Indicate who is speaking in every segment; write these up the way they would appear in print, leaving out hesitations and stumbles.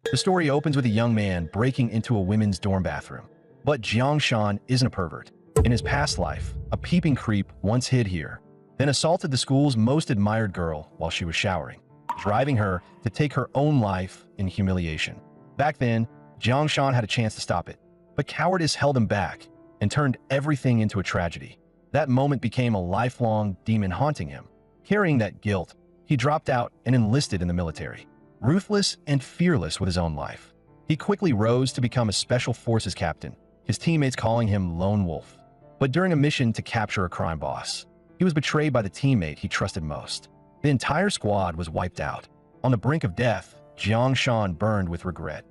Speaker 1: The story opens with a young man breaking into a women's dorm bathroom. But Jiangshan isn't a pervert. In his past life, a peeping creep once hid here, then assaulted the school's most admired girl while she was showering, driving her to take her own life in humiliation. Back then, Jiangshan had a chance to stop it, but cowardice held him back and turned everything into a tragedy. That moment became a lifelong demon haunting him. Carrying that guilt, he dropped out and enlisted in the military. Ruthless and fearless with his own life, he quickly rose to become a special forces captain, his teammates calling him Lone Wolf. But during a mission to capture a crime boss, he was betrayed by the teammate he trusted most. The entire squad was wiped out. On the brink of death, Jiangshan burned with regret.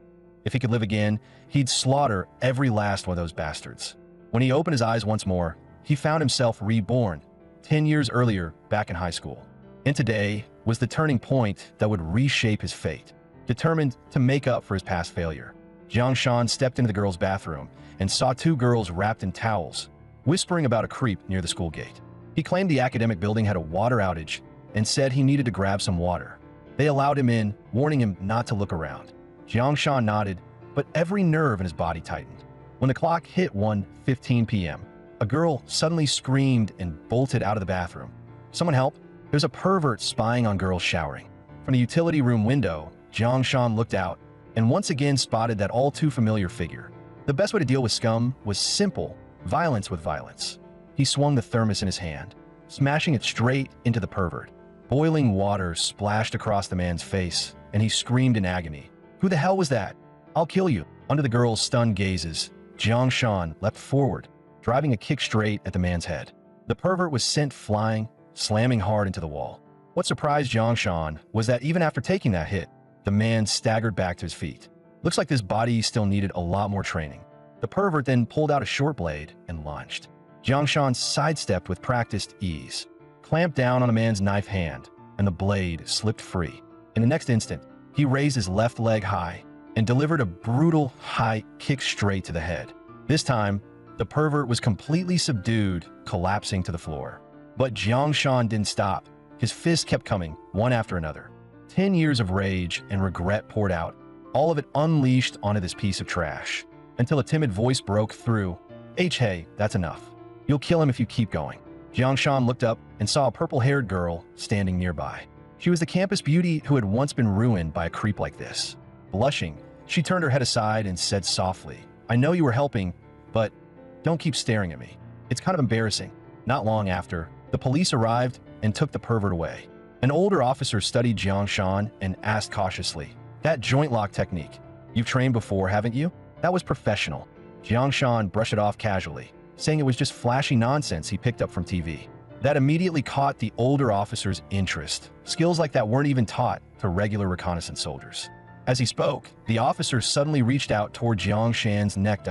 Speaker 1: If he could live again, he'd slaughter every last one of those bastards. When he opened his eyes once more, he found himself reborn, 10 years earlier, back in high school. And today was the turning point that would reshape his fate. Determined to make up for his past failure, Jiangshan stepped into the girls' bathroom and saw two girls wrapped in towels, whispering about a creep near the school gate. He claimed the academic building had a water outage and said he needed to grab some water. They allowed him in, warning him not to look around. Jiangshan nodded, but every nerve in his body tightened. When the clock hit 1:15 p.m., a girl suddenly screamed and bolted out of the bathroom. "Someone help! There's a pervert spying on girls showering." From the utility room window, Jiangshan looked out and once again spotted that all-too-familiar figure. The best way to deal with scum was simple: violence with violence. He swung the thermos in his hand, smashing it straight into the pervert. Boiling water splashed across the man's face, and he screamed in agony. "Who the hell was that? I'll kill you!" Under the girl's stunned gazes, Jiangshan leapt forward, driving a kick straight at the man's head. The pervert was sent flying, slamming hard into the wall. What surprised Jiangshan was that even after taking that hit, the man staggered back to his feet. Looks like this body still needed a lot more training. The pervert then pulled out a short blade and launched. Jiangshan sidestepped with practiced ease, clamped down on the man's knife hand, and the blade slipped free. In the next instant, he raised his left leg high and delivered a brutal high kick straight to the head. This time, the pervert was completely subdued, collapsing to the floor. But Jiangshan didn't stop. His fists kept coming, one after another. 10 years of rage and regret poured out, all of it unleashed onto this piece of trash, until a timid voice broke through. Hey, that's enough. You'll kill him if you keep going." Jiangshan looked up and saw a purple-haired girl standing nearby. She was the campus beauty who had once been ruined by a creep like this. Blushing, she turned her head aside and said softly, "I know you were helping, but don't keep staring at me. It's kind of embarrassing." Not long after, the police arrived and took the pervert away. An older officer studied Jiangshan and asked cautiously, "That joint lock technique, you've trained before, haven't you?" "That was professional." Jiangshan brushed it off casually, saying it was just flashy nonsense he picked up from TV. That immediately caught the older officer's interest. Skills like that weren't even taught to regular reconnaissance soldiers. As he spoke, the officer suddenly reached out toward Jiangshan's neck.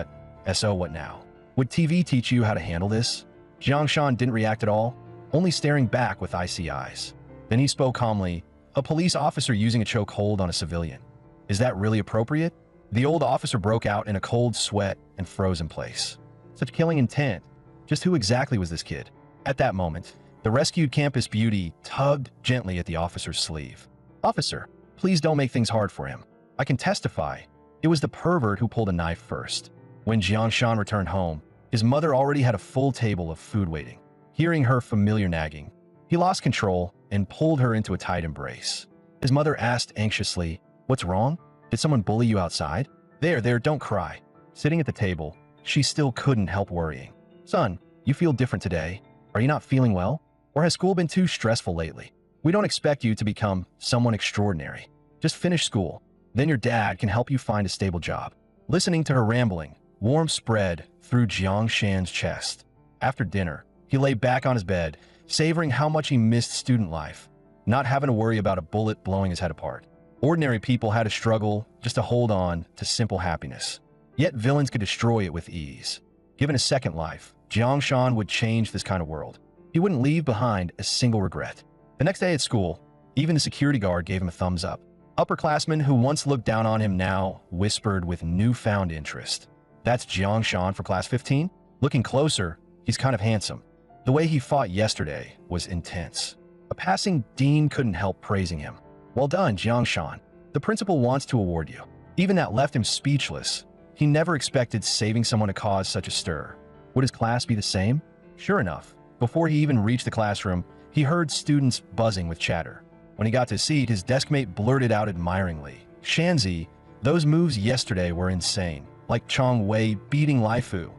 Speaker 1: "So what now? Would TV teach you how to handle this?" Jiangshan didn't react at all, only staring back with icy eyes. Then he spoke calmly, "A police officer using a chokehold on a civilian. Is that really appropriate?" The old officer broke out in a cold sweat and froze in place. Such killing intent. Just who exactly was this kid? At that moment, the rescued campus beauty tugged gently at the officer's sleeve. "Officer, please don't make things hard for him. I can testify. It was the pervert who pulled a knife first." When Jiangshan returned home, his mother already had a full table of food waiting. Hearing her familiar nagging, he lost control and pulled her into a tight embrace. His mother asked anxiously, "What's wrong? Did someone bully you outside?" There, don't cry." Sitting at the table, she still couldn't help worrying. "Son, you feel different today. Are you not feeling well? Or has school been too stressful lately? We don't expect you to become someone extraordinary. Just finish school. Then your dad can help you find a stable job." Listening to her rambling, warmth spread through Jiangshan's chest. After dinner, he lay back on his bed, savoring how much he missed student life, not having to worry about a bullet blowing his head apart. Ordinary people had to struggle just to hold on to simple happiness. Yet villains could destroy it with ease. Given a second life, Jiangshan would change this kind of world. He wouldn't leave behind a single regret. The next day at school, even the security guard gave him a thumbs up. Upperclassmen who once looked down on him now whispered with newfound interest, "That's Jiangshan for class 15? Looking closer, he's kind of handsome." The way he fought yesterday was intense. A passing dean couldn't help praising him. "Well done, Jiangshan. The principal wants to award you." Even that left him speechless. He never expected saving someone to cause such a stir. Would his class be the same? Sure enough, before he even reached the classroom, he heard students buzzing with chatter. When he got to his seat, his deskmate blurted out admiringly, "Shanzi, those moves yesterday were insane, like Chong Wei beating Lai Fu."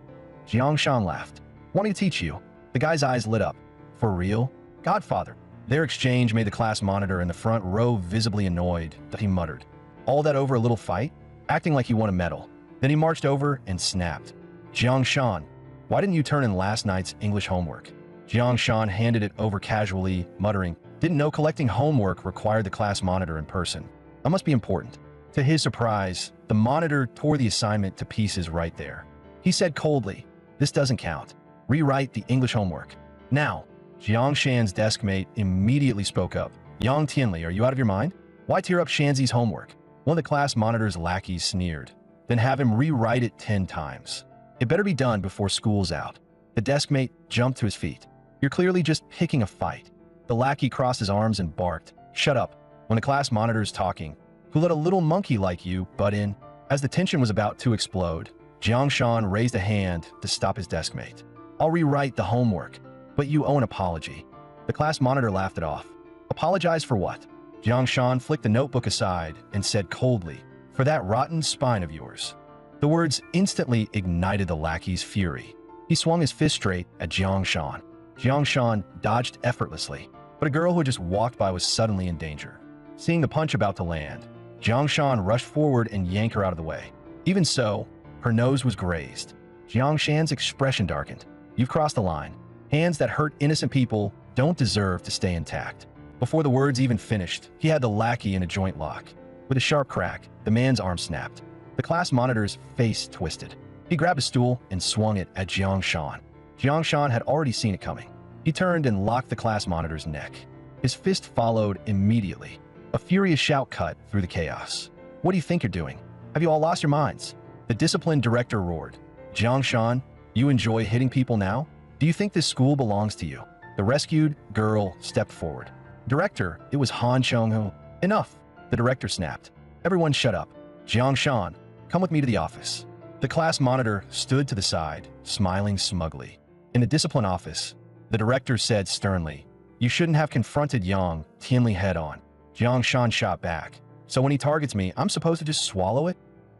Speaker 1: Jiang Shan laughed. "Wanting to teach you." The guy's eyes lit up. "For real? Godfather." Their exchange made the class monitor in the front row visibly annoyed, but he muttered, "All that over a little fight?" Acting like he won a medal. Then he marched over and snapped, "Jiang Shan, why didn't you turn in last night's English homework?" Jiang Shan handed it over casually, muttering, "Didn't know collecting homework required the class monitor in person. That must be important." To his surprise, the monitor tore the assignment to pieces right there. He said coldly, "This doesn't count. Rewrite the English homework. Now." Jiang Shan's deskmate immediately spoke up. "Yang Tianli, are you out of your mind? Why tear up Shanzi's homework?" One of the class monitor's lackeys sneered. "Then have him rewrite it 10 times. It better be done before school's out." The deskmate jumped to his feet. "You're clearly just picking a fight." The lackey crossed his arms and barked, "Shut up. When the class monitor's talking, who let a little monkey like you butt in?" As the tension was about to explode, Jiang Shan raised a hand to stop his deskmate. "I'll rewrite the homework, but you owe an apology." The class monitor laughed it off. "Apologize for what?" Jiang Shan flicked the notebook aside and said coldly, "For that rotten spine of yours." The words instantly ignited the lackey's fury. He swung his fist straight at Jiang Shan. Jiang Shan dodged effortlessly, but a girl who had just walked by was suddenly in danger. Seeing the punch about to land, Jiang Shan rushed forward and yanked her out of the way. Even so, her nose was grazed. Jiang Shan's expression darkened. "You've crossed the line. Hands that hurt innocent people don't deserve to stay intact." Before the words even finished, he had the lackey in a joint lock. With a sharp crack, the man's arm snapped. The class monitor's face twisted. He grabbed a stool and swung it at Jiang Shan. Jiang Shan had already seen it coming. He turned and locked the class monitor's neck. His fist followed immediately. A furious shout cut through the chaos. "What do you think you're doing? Have you all lost your minds?" The discipline director roared. "Jiang Shan, you enjoy hitting people now? Do you think this school belongs to you?" The rescued girl stepped forward. "Director, it was Han Chong-ho." "Enough," the director snapped. "Everyone shut up. Jiang Shan, come with me to the office." The class monitor stood to the side, smiling smugly. In the discipline office, the director said sternly, "You shouldn't have confronted Yang Tianli head-on." Jiang Shan shot back. "So when he targets me, I'm supposed to just swallow it?"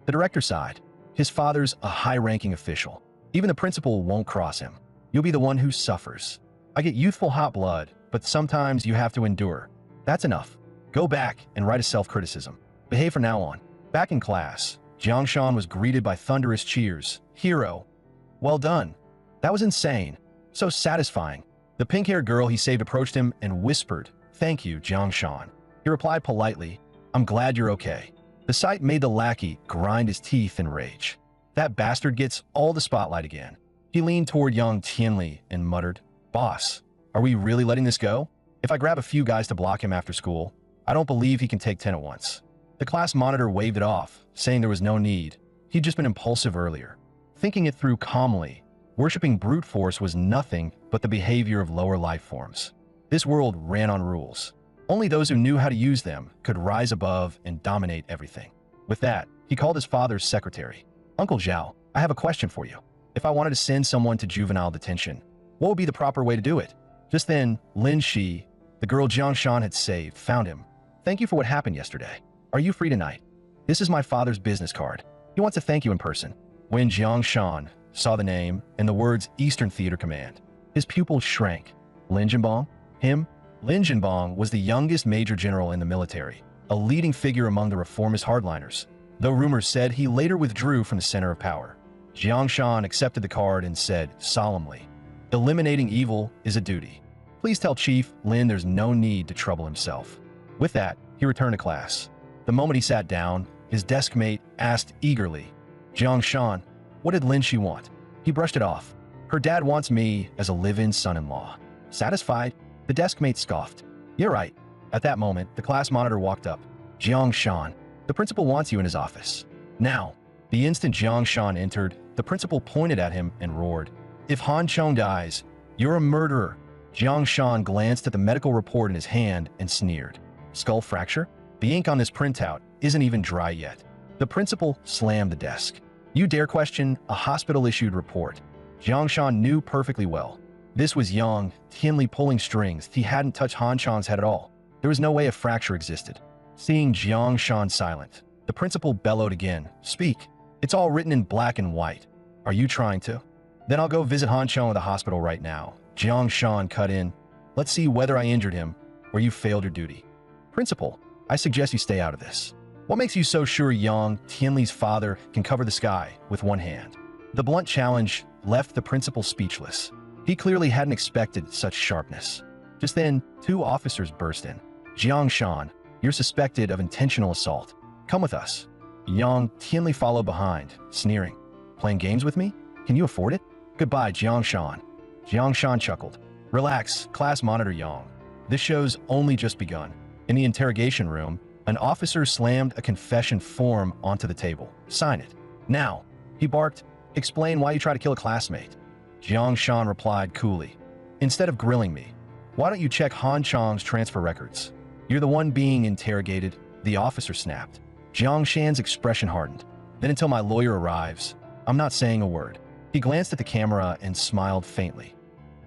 Speaker 1: The director sighed. "His father's a high-ranking official. Even the principal won't cross him. You'll be the one who suffers. I get youthful hot blood, but sometimes you have to endure. That's enough. Go back and write a self-criticism. Behave from now on." Back in class, Jiang Shan was greeted by thunderous cheers. "Hero. Well done. That was insane. So satisfying." The pink-haired girl he saved approached him and whispered, "Thank you, Jiang Shan." He replied politely, "I'm glad you're okay." The sight made the lackey grind his teeth in rage. "That bastard gets all the spotlight again." He leaned toward young Tianli and muttered, "Boss, are we really letting this go? If I grab a few guys to block him after school, I don't believe he can take 10 at once." The class monitor waved it off, saying there was no need. He'd just been impulsive earlier. Thinking it through calmly, worshipping brute force was nothing but the behavior of lower life forms. This world ran on rules. Only those who knew how to use them could rise above and dominate everything. With that, he called his father's secretary. "Uncle Zhao, I have a question for you. If I wanted to send someone to juvenile detention, what would be the proper way to do it?" Just then, Lin Shi, the girl Jiang Shan had saved, found him. "Thank you for what happened yesterday. Are you free tonight? This is my father's business card. He wants to thank you in person." When Jiang Shan saw the name and the words Eastern Theater Command, his pupils shrank. Lin Jinbong? Him? Lin Jinbong was the youngest major general in the military, a leading figure among the reformist hardliners, though rumors said he later withdrew from the center of power. Jiang Shan accepted the card and said solemnly, "Eliminating evil is a duty. Please tell Chief Lin there's no need to trouble himself." With that, he returned to class. The moment he sat down, his deskmate asked eagerly, "Jiang Shan, what did Lin Shi want?" He brushed it off. "Her dad wants me as a live-in son-in-law." Satisfied, the deskmate scoffed. "You're right." At that moment, the class monitor walked up. "Jiang Shan, the principal wants you in his office." Now, the instant Jiang Shan entered, the principal pointed at him and roared, "If Han Chong dies, you're a murderer." Jiang Shan glanced at the medical report in his hand and sneered. "Skull fracture? The ink on this printout isn't even dry yet." The principal slammed the desk. You dare question a hospital-issued report? Jiang Shan knew perfectly well. This was Yang Tianli pulling strings. He hadn't touched Han Chang's head at all. There was no way a fracture existed. Seeing Jiang Shan silent, the principal bellowed again. Speak. It's all written in black and white. Are you trying to? Then I'll go visit Han Chang at the hospital right now. Jiang Shan cut in. Let's see whether I injured him or you failed your duty. Principal, I suggest you stay out of this. What makes you so sure Yang Tianli's father can cover the sky with one hand? The blunt challenge left the principal speechless. He clearly hadn't expected such sharpness. Just then, 2 officers burst in. Jiang Shan, you're suspected of intentional assault. Come with us. Yang Tianli followed behind, sneering. Playing games with me? Can you afford it? Goodbye, Jiang Shan. Jiang Shan chuckled. Relax, class monitor Yang. This show's only just begun. In the interrogation room, an officer slammed a confession form onto the table. Sign it. Now, he barked. Explain why you tried to kill a classmate. Jiang Shan replied coolly. Instead of grilling me, why don't you check Han Chang's transfer records? You're the one being interrogated, the officer snapped. Jiang Shan's expression hardened. Then until my lawyer arrives, I'm not saying a word. He glanced at the camera and smiled faintly.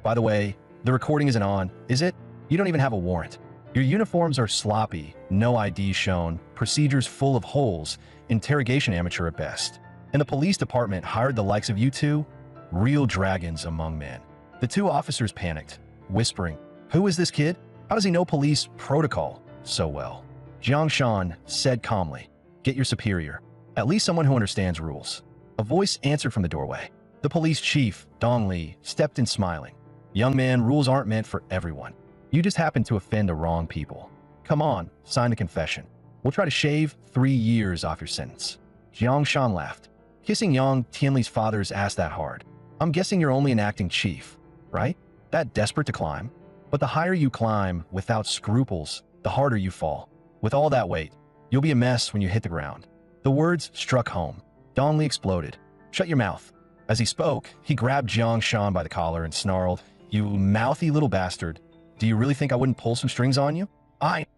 Speaker 1: By the way, the recording isn't on, is it? You don't even have a warrant. Your uniforms are sloppy, no ID shown, procedures full of holes, interrogation amateur at best. And the police department hired the likes of you two? Real dragons among men. The 2 officers panicked, whispering, Who is this kid? How does he know police protocol so well? Jiang Shan said calmly, Get your superior, at least someone who understands rules. A voice answered from the doorway. The police chief, Dong Li, stepped in smiling. Young man, rules aren't meant for everyone. You just happen to offend the wrong people. Come on, sign the confession. We'll try to shave 3 years off your sentence. Jiang Shan laughed. Kissing Yang Tianli's father's ass that hard. I'm guessing you're only an acting chief, right? That desperate to climb? But the higher you climb without scruples, the harder you fall. With all that weight, you'll be a mess when you hit the ground. The words struck home. Dong Li exploded. Shut your mouth. As he spoke, he grabbed Jiang Shan by the collar and snarled, You mouthy little bastard. Do you really think I wouldn't pull some strings on you?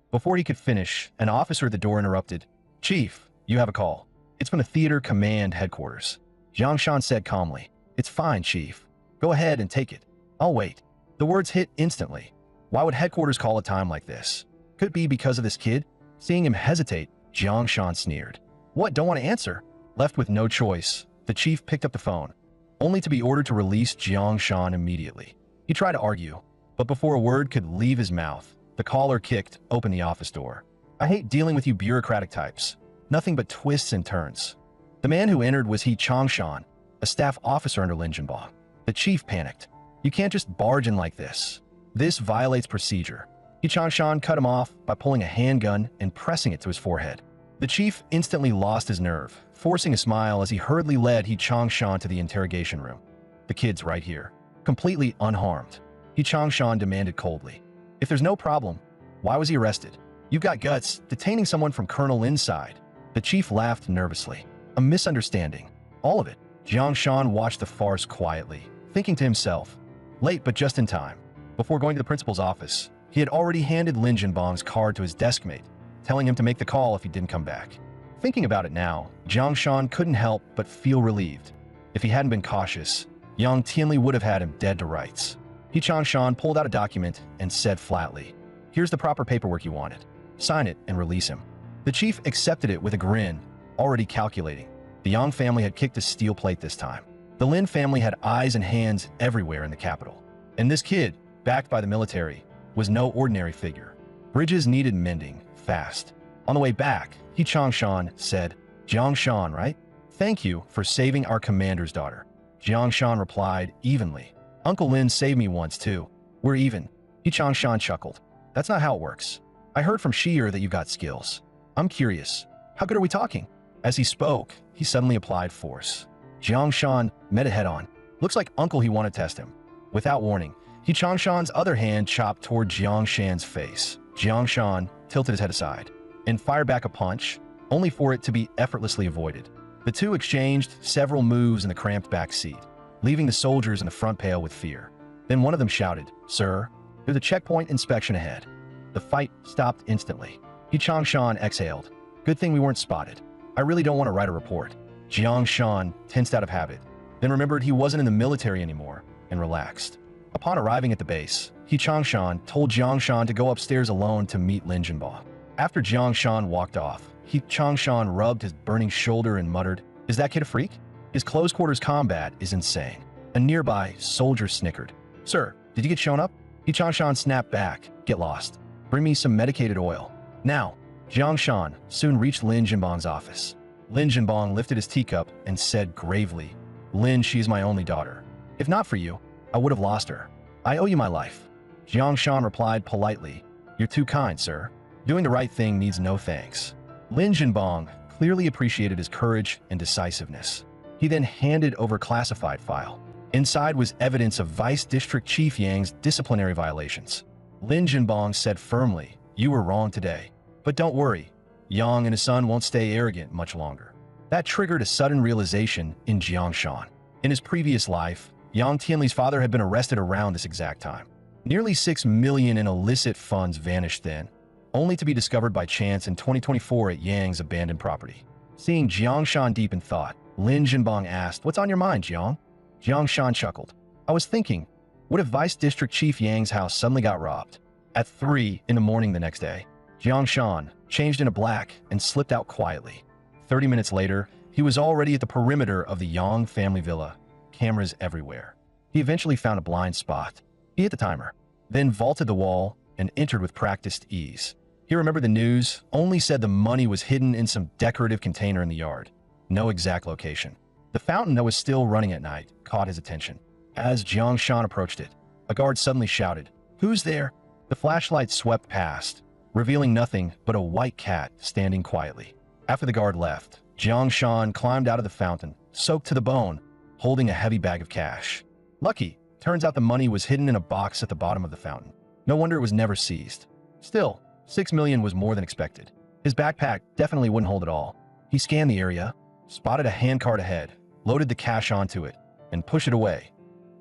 Speaker 1: Before he could finish, an officer at the door interrupted. Chief, you have a call. It's from the theater command headquarters. Jiang Shan said calmly. It's fine, Chief. Go ahead and take it. I'll wait. The words hit instantly. Why would headquarters call a time like this? Could it be because of this kid? Seeing him hesitate, Jiang Shan sneered. What, don't want to answer? Left with no choice, the chief picked up the phone, only to be ordered to release Jiang Shan immediately. He tried to argue, but before a word could leave his mouth, the caller kicked open the office door. I hate dealing with you bureaucratic types. Nothing but twists and turns. The man who entered was He Changshan, a staff officer under Lin Jinbao. The chief panicked. You can't just barge in like this. This violates procedure. He Changshan cut him off by pulling a handgun and pressing it to his forehead. The chief instantly lost his nerve, forcing a smile as he hurriedly led He Changshan to the interrogation room. The kid's right here, completely unharmed. He Changshan demanded coldly. If there's no problem, why was he arrested? You've got guts, detaining someone from Colonel Lin's side. The chief laughed nervously. A misunderstanding. All of it. Jiang Shan watched the farce quietly, thinking to himself, late but just in time. Before going to the principal's office, he had already handed Lin Jinbang's card to his deskmate, telling him to make the call if he didn't come back. Thinking about it now, Jiang Shan couldn't help but feel relieved. If he hadn't been cautious, Yang Tianli would have had him dead to rights. He Changshan pulled out a document and said flatly, Here's the proper paperwork you wanted. Sign it and release him. The chief accepted it with a grin, already calculating. The Yang family had kicked a steel plate this time. The Lin family had eyes and hands everywhere in the capital. And this kid, backed by the military, was no ordinary figure. Bridges needed mending, fast. On the way back, He Changshan said, Jiang Shan, right? Thank you for saving our commander's daughter. Jiang Shan replied evenly. Uncle Lin saved me once too. We're even. He Changshan chuckled. That's not how it works. I heard from Shi'er that you've got skills. I'm curious. How good are we talking? As he spoke, he suddenly applied force. Jiang Shan met it head-on. Looks like Uncle he wanted to test him. Without warning, He Changshan's other hand chopped toward Jiang Shan's face. Jiang Shan tilted his head aside and fired back a punch, only for it to be effortlessly avoided. The two exchanged several moves in the cramped back seat, leaving the soldiers in the front pale with fear. Then one of them shouted, Sir, there's a checkpoint inspection ahead. The fight stopped instantly. He Changshan exhaled. Good thing we weren't spotted. I really don't want to write a report. Jiang Shan tensed out of habit, then remembered he wasn't in the military anymore and relaxed. Upon arriving at the base, He Changshan told Jiang Shan to go upstairs alone to meet Lin Jinbao. After Jiang Shan walked off, He Changshan rubbed his burning shoulder and muttered, "Is that kid a freak? His close quarters combat is insane." A nearby soldier snickered. "Sir, did you get shown up?" He Changshan snapped back, "Get lost. Bring me some medicated oil. Now." Jiang Shan soon reached Lin Jinbang's office. Lin Jinbang lifted his teacup and said gravely, "Lin, she is my only daughter. If not for you, I would have lost her. I owe you my life." Jiang Shan replied politely, "You're too kind, sir. Doing the right thing needs no thanks." Lin Jinbang clearly appreciated his courage and decisiveness. He then handed over a classified file. Inside was evidence of Vice District Chief Yang's disciplinary violations. Lin Jinbang said firmly, "You were wrong today. But don't worry, Yang and his son won't stay arrogant much longer." That triggered a sudden realization in Jiang Shan. In his previous life, Yang Tianli's father had been arrested around this exact time. Nearly 6 million in illicit funds vanished then, only to be discovered by chance in 2024 at Yang's abandoned property. Seeing Jiang Shan deep in thought, Lin Jinbang asked, "What's on your mind, Jiang?" Jiang Shan chuckled. "I was thinking, what if Vice District Chief Yang's house suddenly got robbed?" At 3 in the morning the next day, Jiang Shan changed into black and slipped out quietly. 30 minutes later, he was already at the perimeter of the Yang family villa, cameras everywhere. He eventually found a blind spot. He hit the timer, then vaulted the wall and entered with practiced ease. He remembered the news only said the money was hidden in some decorative container in the yard. No exact location. The fountain that was still running at night caught his attention. As Jiang Shan approached it, a guard suddenly shouted, "Who's there?" The flashlight swept past, revealing nothing but a white cat standing quietly. After the guard left, Jiang Shan climbed out of the fountain, soaked to the bone, holding a heavy bag of cash. Lucky, turns out the money was hidden in a box at the bottom of the fountain. No wonder it was never seized. Still, 6 million was more than expected. His backpack definitely wouldn't hold it all. He scanned the area, spotted a handcart ahead, loaded the cash onto it, and pushed it away.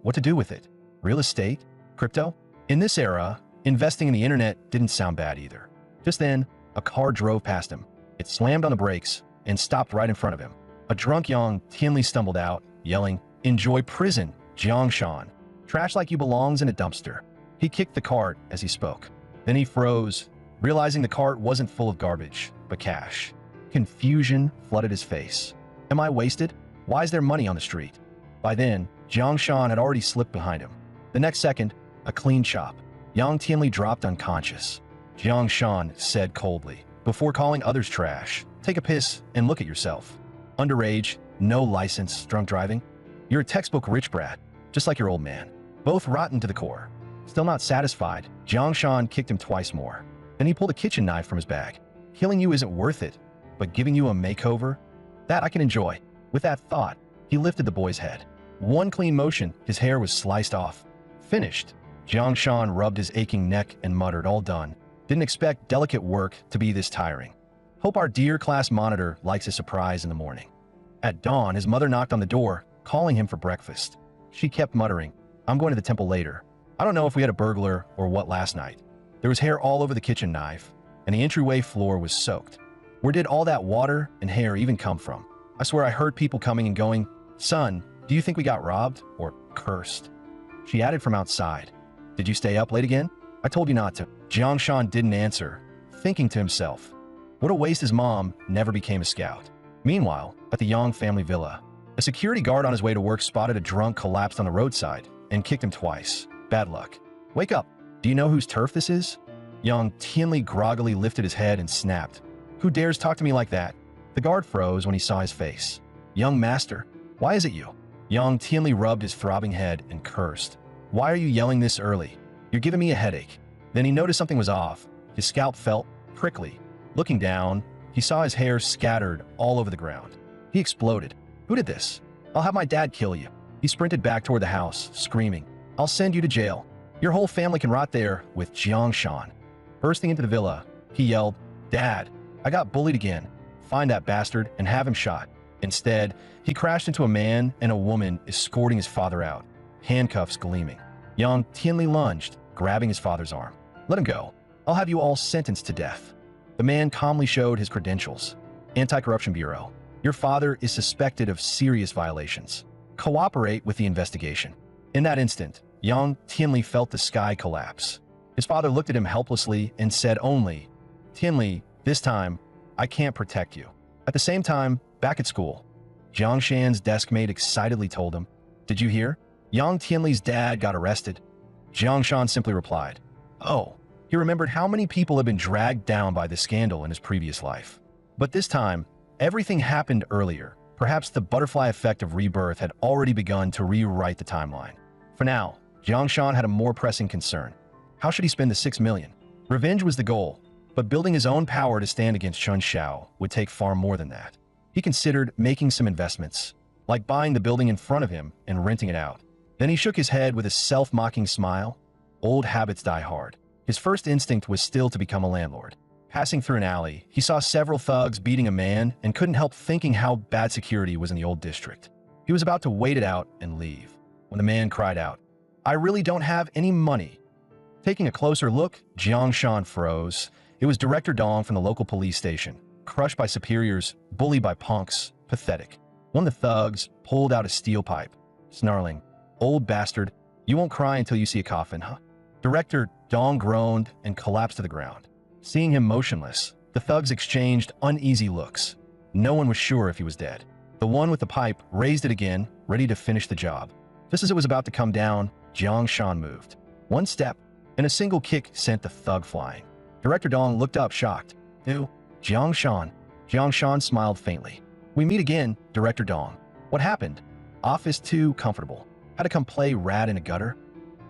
Speaker 1: What to do with it? Real estate? Crypto? In this era, investing in the internet didn't sound bad either. Just then, a car drove past him. It slammed on the brakes and stopped right in front of him. A drunk Yang Tianli stumbled out, yelling, "Enjoy prison, Jiang Shan. Trash like you belongs in a dumpster." He kicked the cart as he spoke. Then he froze, realizing the cart wasn't full of garbage, but cash. Confusion flooded his face. Am I wasted? Why is there money on the street? By then, Jiang Shan had already slipped behind him. The next second, a clean chop. Yang Tianli dropped unconscious. Jiang Shan said coldly, "Before calling others trash, take a piss and look at yourself. Underage, no license, drunk driving. You're a textbook rich brat, just like your old man. Both rotten to the core." Still not satisfied, Jiang Shan kicked him twice more. Then he pulled a kitchen knife from his bag. "Killing you isn't worth it, but giving you a makeover? That I can enjoy." With that thought, he lifted the boy's head. One clean motion, his hair was sliced off. Finished. Jiang Shan rubbed his aching neck and muttered, "All done. Didn't expect delicate work to be this tiring. Hope our dear class monitor likes a surprise in the morning." At dawn, his mother knocked on the door, calling him for breakfast. She kept muttering, "I'm going to the temple later. I don't know if we had a burglar or what last night." There was hair all over the kitchen knife, and the entryway floor was soaked. Where did all that water and hair even come from? I swear I heard people coming and going. "Son, do you think we got robbed or cursed?" She added from outside, "Did you stay up late again? I told you not to." Jiang Shan didn't answer, thinking to himself, what a waste his mom never became a scout. Meanwhile, at the Yang family villa, a security guard on his way to work spotted a drunk collapsed on the roadside and kicked him twice. Bad luck. "Wake up. Do you know whose turf this is?" Yang Tianli groggily lifted his head and snapped, "Who dares talk to me like that?" The guard froze when he saw his face. "Young master, why is it you?" Yang Tianli rubbed his throbbing head and cursed. "Why are you yelling this early? You're giving me a headache." Then he noticed something was off. His scalp felt prickly. Looking down, he saw his hair scattered all over the ground. He exploded. "Who did this? I'll have my dad kill you." He sprinted back toward the house, screaming, "I'll send you to jail. Your whole family can rot there with Jiang Shan." Bursting into the villa, he yelled, "Dad, I got bullied again. Find that bastard and have him shot." Instead, he crashed into a man and a woman escorting his father out, handcuffs gleaming. Yang Tianli lunged, grabbing his father's arm. "Let him go. I'll have you all sentenced to death." The man calmly showed his credentials. Anti-Corruption Bureau. Your father is suspected of serious violations. Cooperate with the investigation. In that instant, Yang Tianli felt the sky collapse. His father looked at him helplessly and said only, "Tianli, this time, I can't protect you." At the same time, back at school, Jiang Shan's desk mate excitedly told him, "Did you hear? Yang Tianli's dad got arrested." Jiang Shan simply replied, "Oh." He remembered how many people had been dragged down by this scandal in his previous life. But this time, everything happened earlier. Perhaps the butterfly effect of rebirth had already begun to rewrite the timeline. For now, Jiang Shan had a more pressing concern. How should he spend the 6 million? Revenge was the goal, but building his own power to stand against Chun Xiao would take far more than that. He considered making some investments, like buying the building in front of him and renting it out. Then he shook his head with a self-mocking smile. Old habits die hard. His first instinct was still to become a landlord. Passing through an alley, he saw several thugs beating a man and couldn't help thinking how bad security was in the old district. He was about to wait it out and leave, when the man cried out, "I really don't have any money." Taking a closer look, Jiang Shan froze. It was Director Dong from the local police station, crushed by superiors, bullied by punks, pathetic. One of the thugs pulled out a steel pipe, snarling, "Old bastard, you won't cry until you see a coffin, huh?" Director Dong groaned and collapsed to the ground. Seeing him motionless, the thugs exchanged uneasy looks. No one was sure if he was dead. The one with the pipe raised it again, ready to finish the job. Just as it was about to come down, Jiang Shan moved. One step, and a single kick sent the thug flying. Director Dong looked up, shocked. "Ew, Jiang Shan." Jiang Shan smiled faintly. "We meet again, Director Dong. What happened? Office too comfortable. Had to come play rat in a gutter?"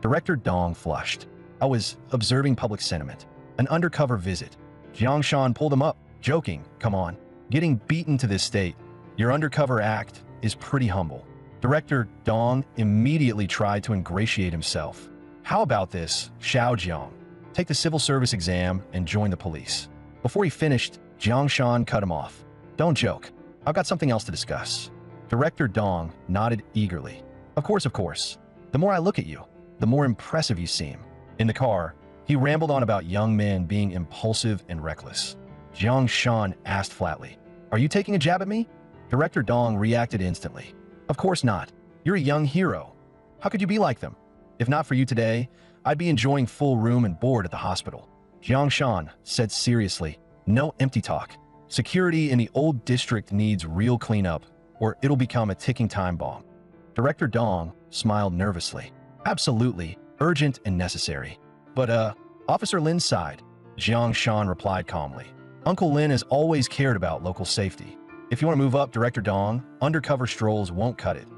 Speaker 1: Director Dong flushed. "I was observing public sentiment. An undercover visit." Jiang Shan pulled him up, joking, "Come on. Getting beaten to this state. Your undercover act is pretty humble." Director Dong immediately tried to ingratiate himself. "How about this, Xiao Jiang? Take the civil service exam and join the police." Before he finished, Jiang Shan cut him off. "Don't joke. I've got something else to discuss." Director Dong nodded eagerly. Of course. The more I look at you, the more impressive you seem." In the car, he rambled on about young men being impulsive and reckless. Jiang Shan asked flatly, "Are you taking a jab at me?" Director Dong reacted instantly. "Of course not. You're a young hero. How could you be like them? If not for you today, I'd be enjoying full room and board at the hospital." Jiang Shan said seriously, "No empty talk. Security in the old district needs real cleanup, or it'll become a ticking time bomb." Director Dong smiled nervously. "Absolutely, urgent and necessary. But, Officer Lin's side," Jiang Shan replied calmly. "Uncle Lin has always cared about local safety. If you want to move up, Director Dong, undercover strolls won't cut it.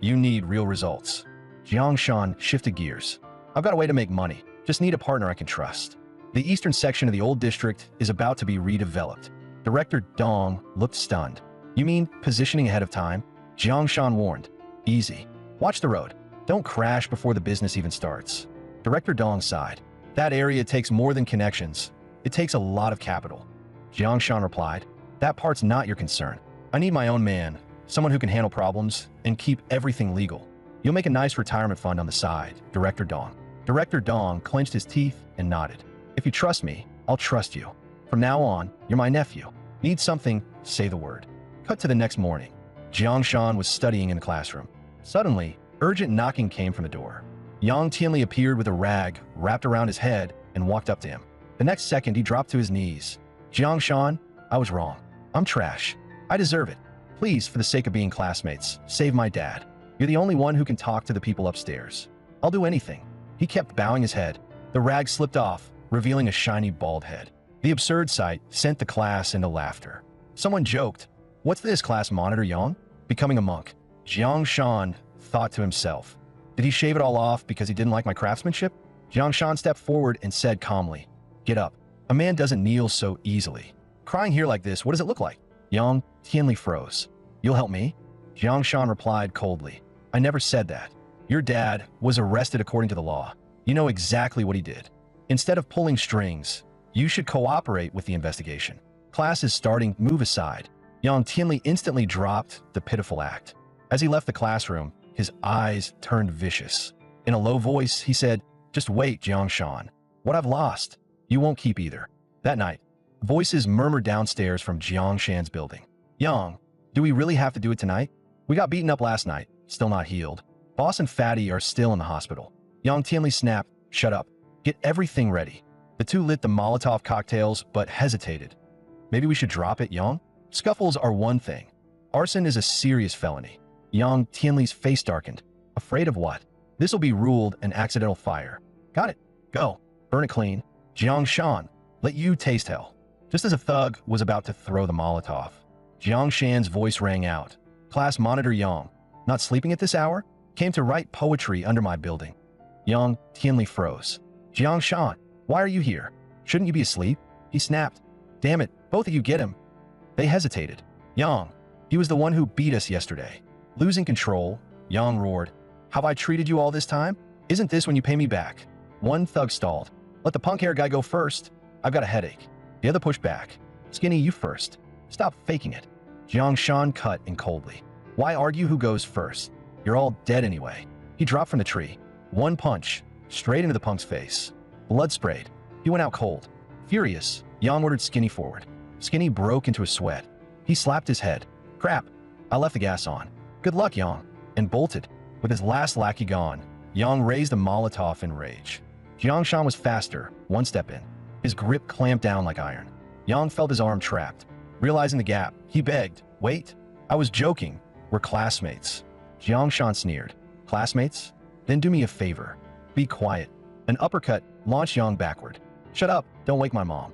Speaker 1: You need real results." Jiang Shan shifted gears. "I've got a way to make money. Just need a partner I can trust." The eastern section of the old district is about to be redeveloped. Director Dong looked stunned. "You mean positioning ahead of time?" Jiang Shan warned. "Easy. Watch the road. Don't crash before the business even starts." Director Dong sighed. "That area takes more than connections. It takes a lot of capital." Jiang Shan replied, "That part's not your concern. I need my own man, someone who can handle problems and keep everything legal. You'll make a nice retirement fund on the side, Director Dong." Director Dong clenched his teeth and nodded. "If you trust me, I'll trust you. From now on, you're my nephew. Need something, say the word." Cut to the next morning. Jiang Shan was studying in the classroom. Suddenly, urgent knocking came from the door. Yang Tianli appeared with a rag wrapped around his head and walked up to him. The next second, he dropped to his knees. "Jiang Shan, I was wrong. I'm trash. I deserve it. Please, for the sake of being classmates, save my dad. You're the only one who can talk to the people upstairs. I'll do anything." He kept bowing his head. The rag slipped off, revealing a shiny bald head. The absurd sight sent the class into laughter. Someone joked, "What's this, class monitor, Yang? Becoming a monk." Jiang Shan thought to himself, "Did he shave it all off because he didn't like my craftsmanship?" Jiang Shan stepped forward and said calmly, "Get up. A man doesn't kneel so easily. Crying here like this, what does it look like?" Yang Tianli froze. "You'll help me?" Jiang Shan replied coldly, "I never said that. Your dad was arrested according to the law. You know exactly what he did. Instead of pulling strings, you should cooperate with the investigation. Class is starting, move aside." Yang Tianli instantly dropped the pitiful act. As he left the classroom, his eyes turned vicious. In a low voice, he said, "Just wait, Jiang Shan. What I've lost, you won't keep either." That night, Voices murmured downstairs from Jiang Shan's building. Yang, do we really have to do it tonight? We got beaten up last night, still not healed. Boss and Fatty are still in the hospital. Yang Tianli snapped, shut up. Get everything ready. The two lit the Molotov cocktails, but hesitated. Maybe we should drop it, Yang? Scuffles are one thing. Arson is a serious felony. Yang Tianli's face darkened. Afraid of what? This'll be ruled an accidental fire. Got it. Go. Burn it clean. Jiang Shan, let you taste hell. Just as a thug was about to throw the Molotov, Jiang Shan's voice rang out. Class monitor Yang, not sleeping at this hour? Came to write poetry under my building. Yang Tianli froze. Jiang Shan, why are you here? Shouldn't you be asleep? He snapped. Damn it, both of you get him. They hesitated. Yang, he was the one who beat us yesterday. Losing control, Yang roared. Have I treated you all this time? Isn't this when you pay me back? One thug stalled. Let the punk hair guy go first. I've got a headache. The other pushed back. Skinny, you first. Stop faking it. Jiang Shan cut in coldly. Why argue who goes first? You're all dead anyway. He dropped from the tree. One punch, straight into the punk's face. Blood sprayed. He went out cold. Furious, Yang ordered Skinny forward. Skinny broke into a sweat. He slapped his head. Crap, I left the gas on. Good luck, Yang. And bolted. With his last lackey gone, Yang raised a Molotov in rage. Jiang Shan was faster, one step in. His grip clamped down like iron. Yang felt his arm trapped. Realizing the gap, he begged, wait. I was joking. We're classmates. Jiang Shan sneered. Classmates? Then do me a favor. Be quiet. An uppercut launched Yang backward. Shut up, don't wake my mom.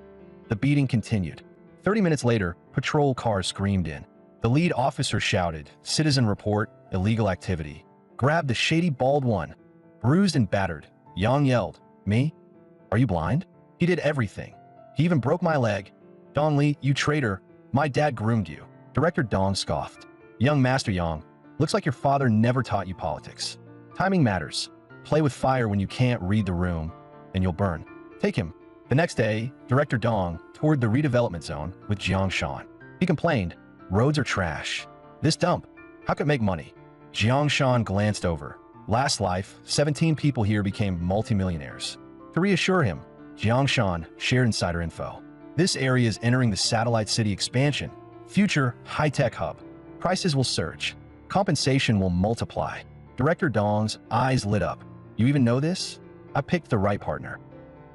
Speaker 1: The beating continued. 30 minutes later, patrol cars screamed in. The lead officer shouted, Citizen report, illegal activity. Grabbed the shady bald one. Bruised and battered, Yang yelled, Me? Are you blind? He did everything. He even broke my leg. Dong Li, you traitor. My dad groomed you. Director Dong scoffed. Young Master Yang, looks like your father never taught you politics. Timing matters. Play with fire when you can't read the room, and you'll burn. Take him. The next day, Director Dong toured the redevelopment zone with Jiang Shan. He complained, roads are trash. This dump, how could it make money? Jiang Shan glanced over. Last life, 17 people here became multimillionaires. To reassure him, Jiang Shan shared insider info. This area is entering the satellite city expansion, future high-tech hub. Prices will surge. Compensation will multiply. Director Dong's eyes lit up. You even know this? I picked the right partner.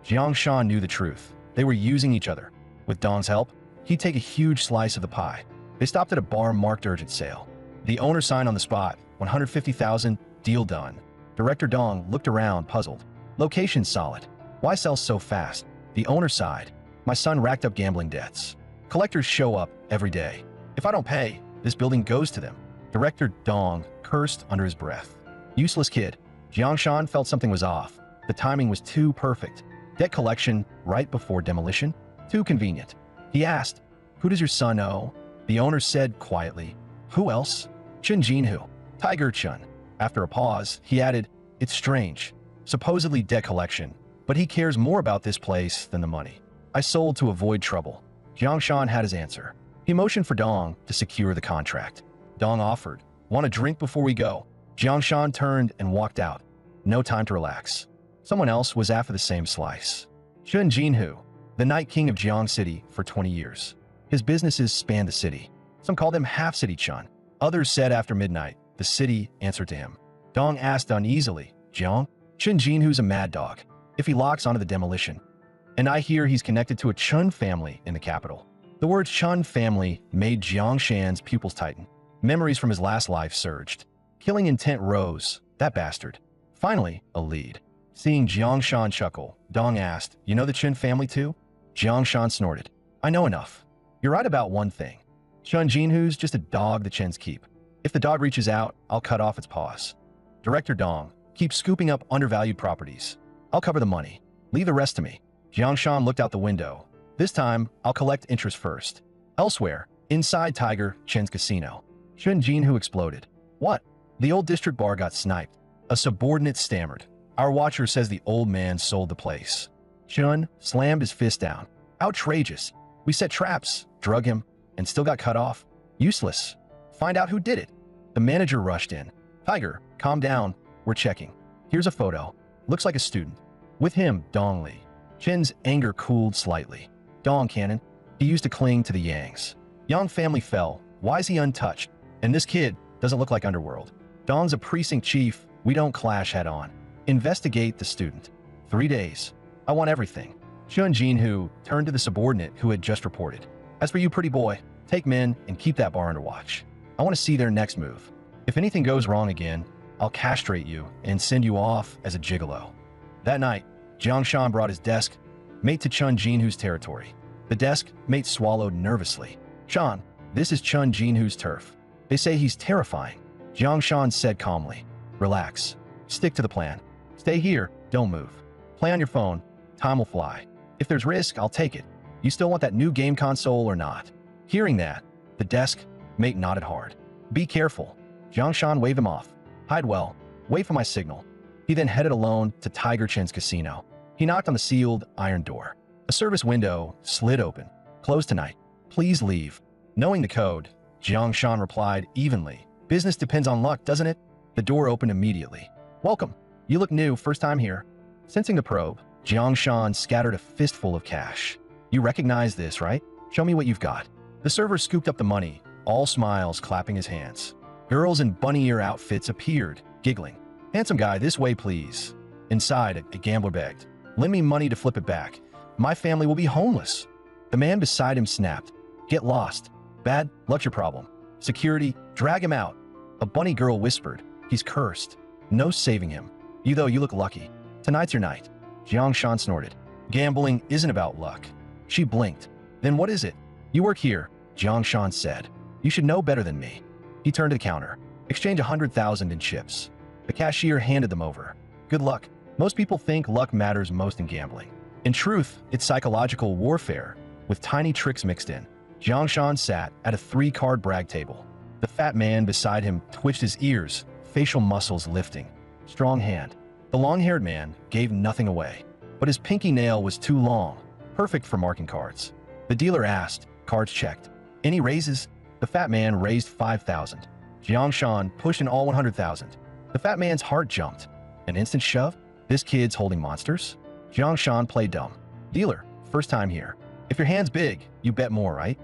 Speaker 1: Jiang Shan knew the truth. They were using each other. With Dong's help, he'd take a huge slice of the pie. They stopped at a bar marked urgent sale. The owner signed on the spot, 150,000, deal done. Director Dong looked around, puzzled. Location solid. Why sell so fast? The owner sighed. My son racked up gambling debts. Collectors show up every day. If I don't pay, this building goes to them. Director Dong cursed under his breath. Useless kid. Jiang Shan felt something was off. The timing was too perfect. Debt collection right before demolition? Too convenient. He asked, who does your son owe? The owner said quietly, who else? Chun Jinhu. Tiger Chun. After a pause, he added, it's strange. Supposedly debt collection, but he cares more about this place than the money. I sold to avoid trouble. Jiang Shan had his answer. He motioned for Dong to secure the contract. Dong offered, want a drink before we go? Jiang Shan turned and walked out. No time to relax. Someone else was after the same slice. Chun Jinhu, the Night King of Jiang City for 20 years. His businesses spanned the city. Some called him Half-City Chun. Others said after midnight, the city answered to him. Dong asked uneasily, Jiang? Chun Jinhu's a mad dog. If he locks onto the demolition. And I hear he's connected to a Chun family in the capital. The word Chun family made Jiang Shan's pupils tighten. Memories from his last life surged. Killing intent rose, that bastard. Finally, a lead. Seeing Jiang Shan chuckle, Dong asked, you know the Chun family too? Jiang Shan snorted. I know enough. You're right about one thing. Chun Jinhu's just a dog the Chens keep. If the dog reaches out, I'll cut off its paws. Director Dong, keep scooping up undervalued properties. I'll cover the money. Leave the rest to me. Jiang Shan looked out the window. This time, I'll collect interest first. Elsewhere, inside Tiger Chen's casino, Chun Jinhu exploded. What? The old district bar got sniped. A subordinate stammered. Our watcher says the old man sold the place. Chun slammed his fist down. Outrageous. We set traps, drug him, and still got cut off. Useless. Find out who did it. The manager rushed in. Tiger, calm down. We're checking. Here's a photo. Looks like a student. With him, Dong Li. Chen's anger cooled slightly. Dong Cannon, He used to cling to the Yangs. Yang family fell. Why is he untouched? And this kid doesn't look like Underworld. Don's a precinct chief. We don't clash head-on. Investigate the student. 3 days. I want everything. Chun Jin-hoo turned to the subordinate who had just reported. As for you, pretty boy, take men and keep that bar under watch. I want to see their next move. If anything goes wrong again, I'll castrate you and send you off as a gigolo. That night, Jiang Shan brought his desk mate to Chun Jin-hoo's territory. The desk mate swallowed nervously. Shan, this is Chun Jin-hoo's turf. They say he's terrifying. Jiang Shan said calmly. Relax. Stick to the plan. Stay here. Don't move. Play on your phone. Time will fly. If there's risk, I'll take it. You still want that new game console or not? Hearing that, the desk mate nodded hard. Be careful. Jiang Shan waved him off. Hide well. Wait for my signal. He then headed alone to Tiger Chen's casino. He knocked on the sealed iron door. A service window slid open. Closed tonight. Please leave. Knowing the code, Jiang Shan replied evenly. Business depends on luck, doesn't it? The door opened immediately. Welcome. You look new, first time here. Sensing the probe, Jiang Shan scattered a fistful of cash. You recognize this, right? Show me what you've got. The server scooped up the money, all smiles, clapping his hands. Girls in bunny ear outfits appeared, giggling. Handsome guy, this way, please. Inside, a gambler begged. Lend me money to flip it back. My family will be homeless. The man beside him snapped. Get lost. Bad luck's your problem. Security, drag him out. A bunny girl whispered. He's cursed. No saving him. You look lucky. Tonight's your night. Jiang Shan snorted. Gambling isn't about luck. She blinked. Then what is it? You work here, Jiang Shan said. You should know better than me. He turned to the counter. Exchange 100,000 in chips. The cashier handed them over. Good luck. Most people think luck matters most in gambling. In truth, it's psychological warfare, with tiny tricks mixed in. Jiang Shan sat at a 3-card brag table. The fat man beside him twitched his ears, facial muscles lifting. Strong hand. The long-haired man gave nothing away, but his pinky nail was too long, perfect for marking cards. The dealer asked, cards checked. Any raises? The fat man raised 5,000. Jiang Shan pushed in all 100,000. The fat man's heart jumped. An instant shove? This kid's holding monsters? Jiang Shan played dumb. Dealer, first time here. If your hand's big, you bet more, right?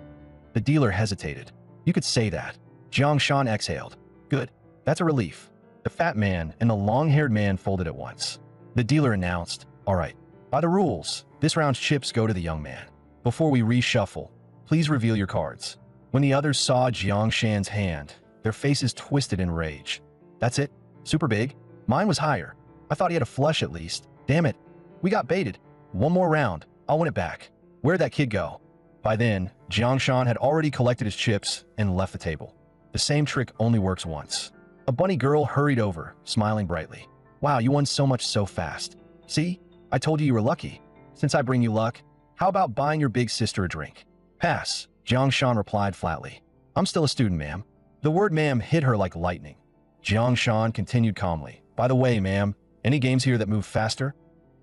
Speaker 1: The dealer hesitated. You could say that. Jiang Shan exhaled. Good. That's a relief. The fat man and the long-haired man folded at once. The dealer announced, all right, by the rules, this round's chips go to the young man. Before we reshuffle, please reveal your cards. When the others saw Jiang Shan's hand, their faces twisted in rage. That's it? Super big? Mine was higher. I thought he had a flush at least. Damn it. We got baited. One more round. I'll win it back. Where'd that kid go? By then, Jiang Shan had already collected his chips and left the table. The same trick only works once. A bunny girl hurried over, smiling brightly. Wow, you won so much so fast. See? I told you were lucky. Since I bring you luck, how about buying your big sister a drink? Pass, Jiang Shan replied flatly. I'm still a student, ma'am. The word ma'am hit her like lightning. Jiang Shan continued calmly. By the way, ma'am, any games here that move faster?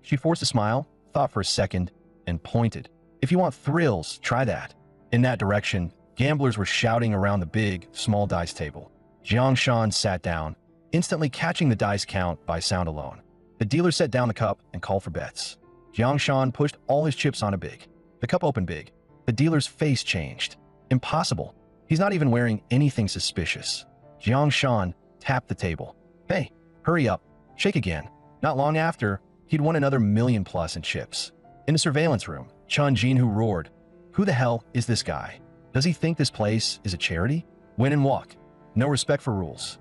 Speaker 1: She forced a smile, thought for a second, and pointed. If you want thrills, try that. In that direction, gamblers were shouting around the big, small dice table. Jiang Shan sat down, instantly catching the dice count by sound alone. The dealer set down the cup and called for bets. Jiang Shan pushed all his chips on a big. The cup opened big. The dealer's face changed. Impossible. He's not even wearing anything suspicious. Jiang Shan tapped the table. Hey, hurry up. Shake again. Not long after, he'd won another million plus in chips. In the surveillance room, Chun Jin-hoo roared. Who the hell is this guy? Does he think this place is a charity? Win and walk. No respect for rules.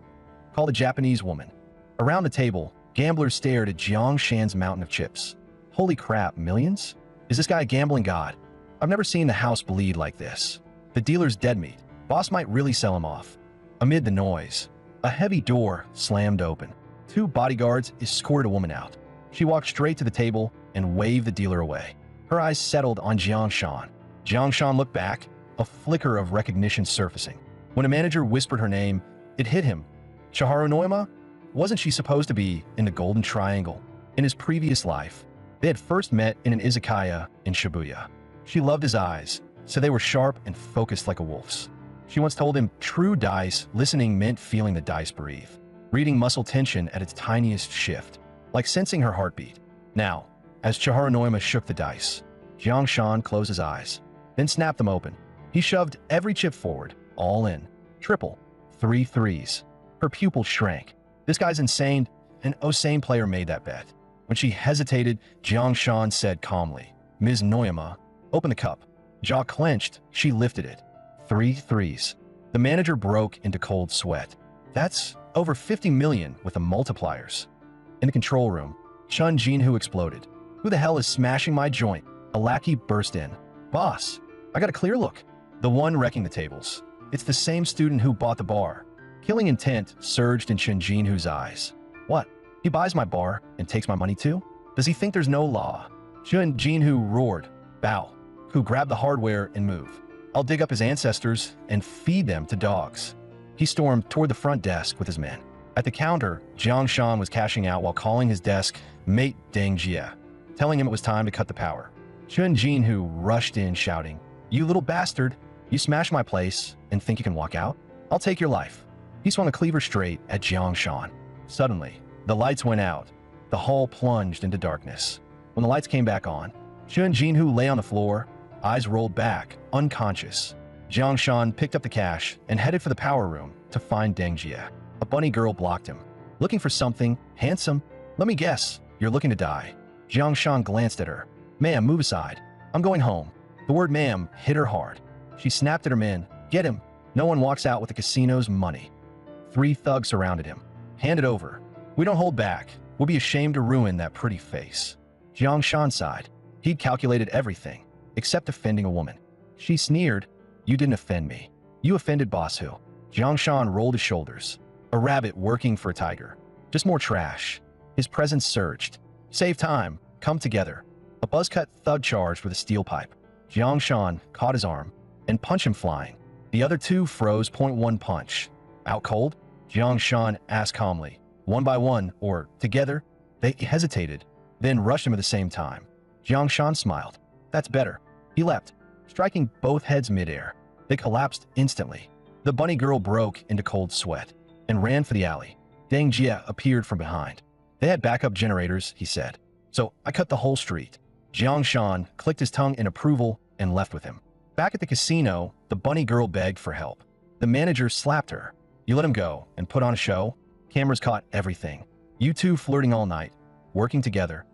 Speaker 1: Call the Japanese woman. Around the table, gamblers stared at Jiang Shan's mountain of chips. Holy crap, millions? Is this guy a gambling god? I've never seen the house bleed like this. The dealer's dead meat. Boss might really sell him off. Amid the noise, a heavy door slammed open. 2 bodyguards escorted a woman out. She walked straight to the table and waved the dealer away. Her eyes settled on Jiang Shan. Jiang Shan looked back, a flicker of recognition surfacing. When a manager whispered her name, it hit him. Chiharu Noima? Wasn't she supposed to be in the Golden Triangle? In his previous life, they had first met in an izakaya in Shibuya. She loved his eyes, so they were sharp and focused like a wolf's. She once told him true dice listening meant feeling the dice breathe, reading muscle tension at its tiniest shift, like sensing her heartbeat. Now, as Chiharu Noima shook the dice, Jiang Shan closed his eyes. then snapped them open. He shoved every chip forward, all in. Triple. 3 threes. Her pupil shrank. This guy's insane. An Osane player made that bet. When she hesitated, Jiang Shan said calmly, Ms. Noyama, open the cup. Jaw clenched, she lifted it. 3 threes. The manager broke into cold sweat. That's over 50 million with the multipliers. In the control room, Chun Jinhu exploded. Who the hell is smashing my joint? A lackey burst in. Boss, I got a clear look. The one wrecking the tables. It's the same student who bought the bar. Killing intent surged in Chun Jinhu's eyes. What? He buys my bar and takes my money too? Does he think there's no law? Chun Jinhu roared. Bow. Who grabbed the hardware and move. I'll dig up his ancestors and feed them to dogs. He stormed toward the front desk with his men. At the counter, Jiang Shan was cashing out while calling his desk mate Deng Jie, telling him it was time to cut the power. Chun Jinhu rushed in shouting, You little bastard! You smash my place and think you can walk out? I'll take your life. He swung a cleaver straight at Jiang Shan. Suddenly, the lights went out. The hall plunged into darkness. When the lights came back on, Chun Jinhu lay on the floor, eyes rolled back, unconscious. Jiang Shan picked up the cash and headed for the power room to find Deng Jie. A bunny girl blocked him. Looking for something handsome? Let me guess, you're looking to die. Jiang Shan glanced at her. Ma'am, move aside. I'm going home. The word ma'am hit her hard. She snapped at her men. Get him. No one walks out with the casino's money. 3 thugs surrounded him. Hand it over. We don't hold back. We'll be ashamed to ruin that pretty face. Jiang Shan sighed. He'd calculated everything, except offending a woman. She sneered. You didn't offend me. You offended Boss Hu. Jiang Shan rolled his shoulders. A rabbit working for a tiger. Just more trash. His presence surged. Save time. Come together. A buzzcut thug charged with a steel pipe. Jiang Shan caught his arm and punched him flying. The other 2 froze. .1 punch. Out cold? Jiang Shan asked calmly. One by one, or together? They hesitated, then rushed him at the same time. Jiang Shan smiled. That's better. He leapt, striking both heads midair. They collapsed instantly. The bunny girl broke into cold sweat and ran for the alley. Deng Jie appeared from behind. They had backup generators, he said. So I cut the whole street. Jiang Shan clicked his tongue in approval and left with him. Back at the casino, the bunny girl begged for help. The manager slapped her. You let him go and put on a show? Cameras caught everything. You 2 flirting all night, working together.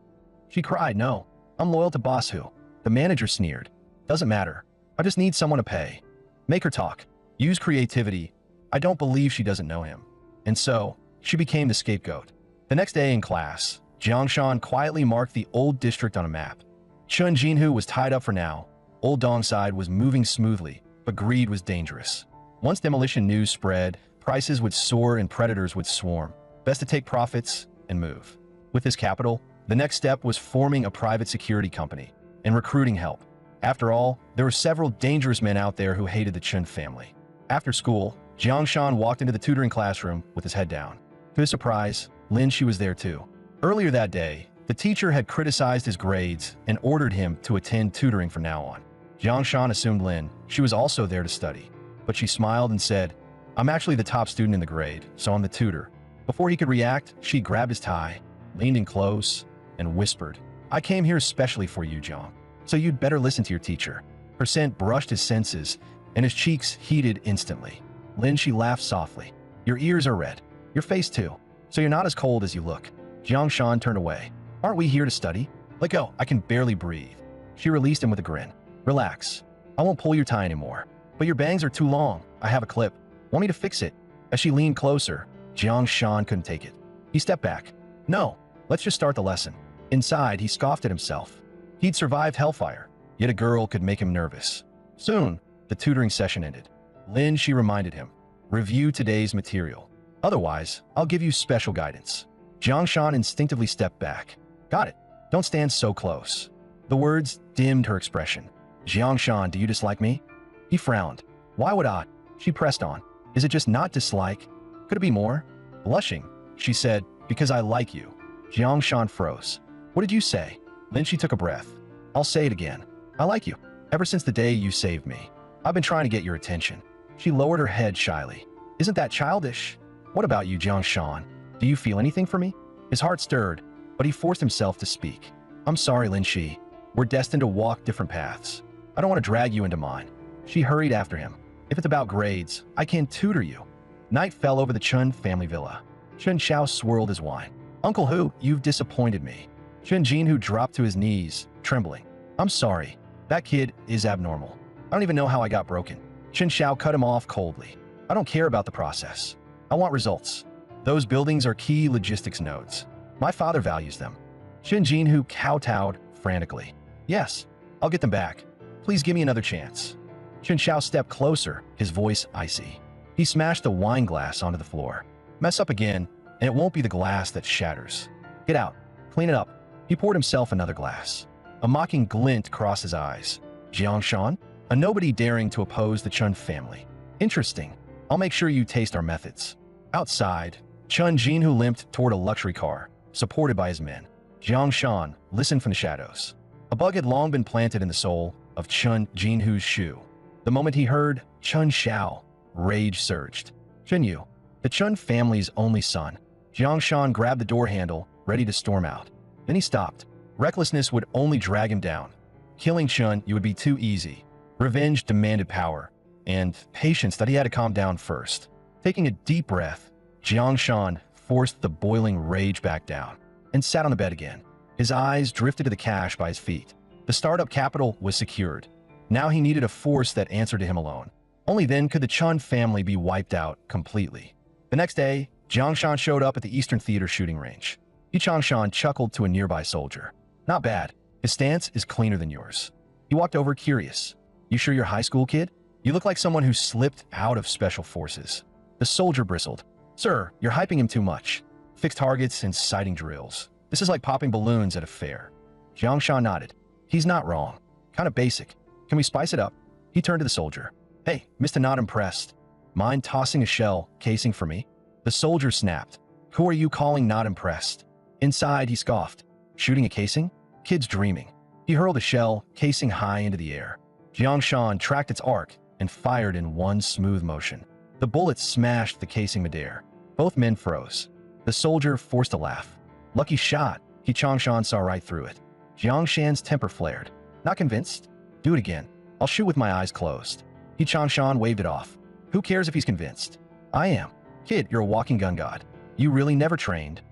Speaker 1: She cried, no, I'm loyal to Boss Hu. The manager sneered. Doesn't matter. I just need someone to pay. Make her talk. Use creativity. I don't believe she doesn't know him. And so, she became the scapegoat. The next day in class, Jiang Shan quietly marked the old district on a map. Chun Jinhu was tied up for now. Old Dongside was moving smoothly, but greed was dangerous. Once demolition news spread, prices would soar and predators would swarm. Best to take profits and move. With this capital, the next step was forming a private security company and recruiting help. After all, there were several dangerous men out there who hated the Chun family. After school, Jiang Shan walked into the tutoring classroom with his head down. To his surprise, Lin Shi was there too. Earlier that day, the teacher had criticized his grades and ordered him to attend tutoring from now on. Jiang Shan assumed Lin Shi was also there to study, but she smiled and said, I'm actually the top student in the grade, so I'm the tutor. Before he could react, she grabbed his tie, leaned in close, and whispered, I came here especially for you, Jiang, so you'd better listen to your teacher. Her scent brushed his senses, and his cheeks heated instantly. Lin Shi laughed softly. Your ears are red. Your face too. So you're not as cold as you look. Jiang Shan turned away. Aren't we here to study? Let go. I can barely breathe. She released him with a grin. Relax. I won't pull your tie anymore. But your bangs are too long. I have a clip. Want me to fix it? As she leaned closer, Jiang Shan couldn't take it. He stepped back. No, let's just start the lesson. Inside, he scoffed at himself. He'd survived hellfire, yet a girl could make him nervous. Soon, the tutoring session ended. Lin Shi reminded him, review today's material. Otherwise, I'll give you special guidance. Jiang Shan instinctively stepped back. Got it. Don't stand so close. The words dimmed her expression. Jiang Shan, do you dislike me? He frowned. Why would I? She pressed on. Is it just not dislike? Could it be more? Blushing, she said, because I like you. Jiang Shan froze. What did you say? Then she took a breath. I'll say it again. I like you. Ever since the day you saved me. I've been trying to get your attention. She lowered her head shyly. Isn't that childish? What about you, Jiang Shan? Do you feel anything for me? His heart stirred, but he forced himself to speak. I'm sorry, Lin Shi. We're destined to walk different paths. I don't want to drag you into mine. She hurried after him. If it's about grades, I can tutor you. Night fell over the Chun family villa. Chun Xiao swirled his wine. Uncle Hu, you've disappointed me. Chun Jinhu dropped to his knees, trembling. I'm sorry. That kid is abnormal. I don't even know how I got broken. Chun Xiao cut him off coldly. I don't care about the process. I want results. Those buildings are key logistics nodes. My father values them. Chun Jinhu kowtowed frantically. Yes, I'll get them back. Please give me another chance. Chun Xiao stepped closer, his voice icy. He smashed the wine glass onto the floor. Mess up again, and it won't be the glass that shatters. Get out. Clean it up. He poured himself another glass. A mocking glint crossed his eyes. Jiangshan? A nobody daring to oppose the Chun family. Interesting. I'll make sure you taste our methods. Outside, Chun Jinhu limped toward a luxury car, supported by his men. Jiangshan listened from the shadows. A bug had long been planted in the sole of Chun Jinhu's shoe. The moment he heard Chun Xiao, rage surged. Chun Yu, the Chun family's only son. Jiangshan grabbed the door handle, ready to storm out. Then he stopped. Recklessness would only drag him down. Killing Chun Yu would be too easy. Revenge demanded power, and patience that he had to calm down first. Taking a deep breath, Jiangshan forced the boiling rage back down and sat on the bed again. His eyes drifted to the cash by his feet. The startup capital was secured. Now he needed a force that answered to him alone. Only then could the Chun family be wiped out completely. The next day, Jiangshan showed up at the Eastern Theater shooting range. Jiangshan chuckled to a nearby soldier. Not bad. His stance is cleaner than yours. He walked over curious. You sure you're high school kid? You look like someone who slipped out of special forces. The soldier bristled. Sir, you're hyping him too much. Fixed targets and sighting drills. This is like popping balloons at a fair. Jiangshan nodded. He's not wrong. Kind of basic. Can we spice it up? He turned to the soldier. Hey, Mr. Not Impressed. Mind tossing a shell casing for me? The soldier snapped. Who are you calling not impressed? Inside, he scoffed. Shooting a casing? Kid's dreaming. He hurled a shell casing high into the air. Jiangshan tracked its arc and fired in one smooth motion. The bullet smashed the casing midair. Both men froze. The soldier forced a laugh. Lucky shot. Jiangshan saw right through it. Jiangshan's temper flared. Not convinced? Do it again. I'll shoot with my eyes closed. Jiangshan waved it off. Who cares if he's convinced? I am. Kid, you're a walking gun god. You really never trained.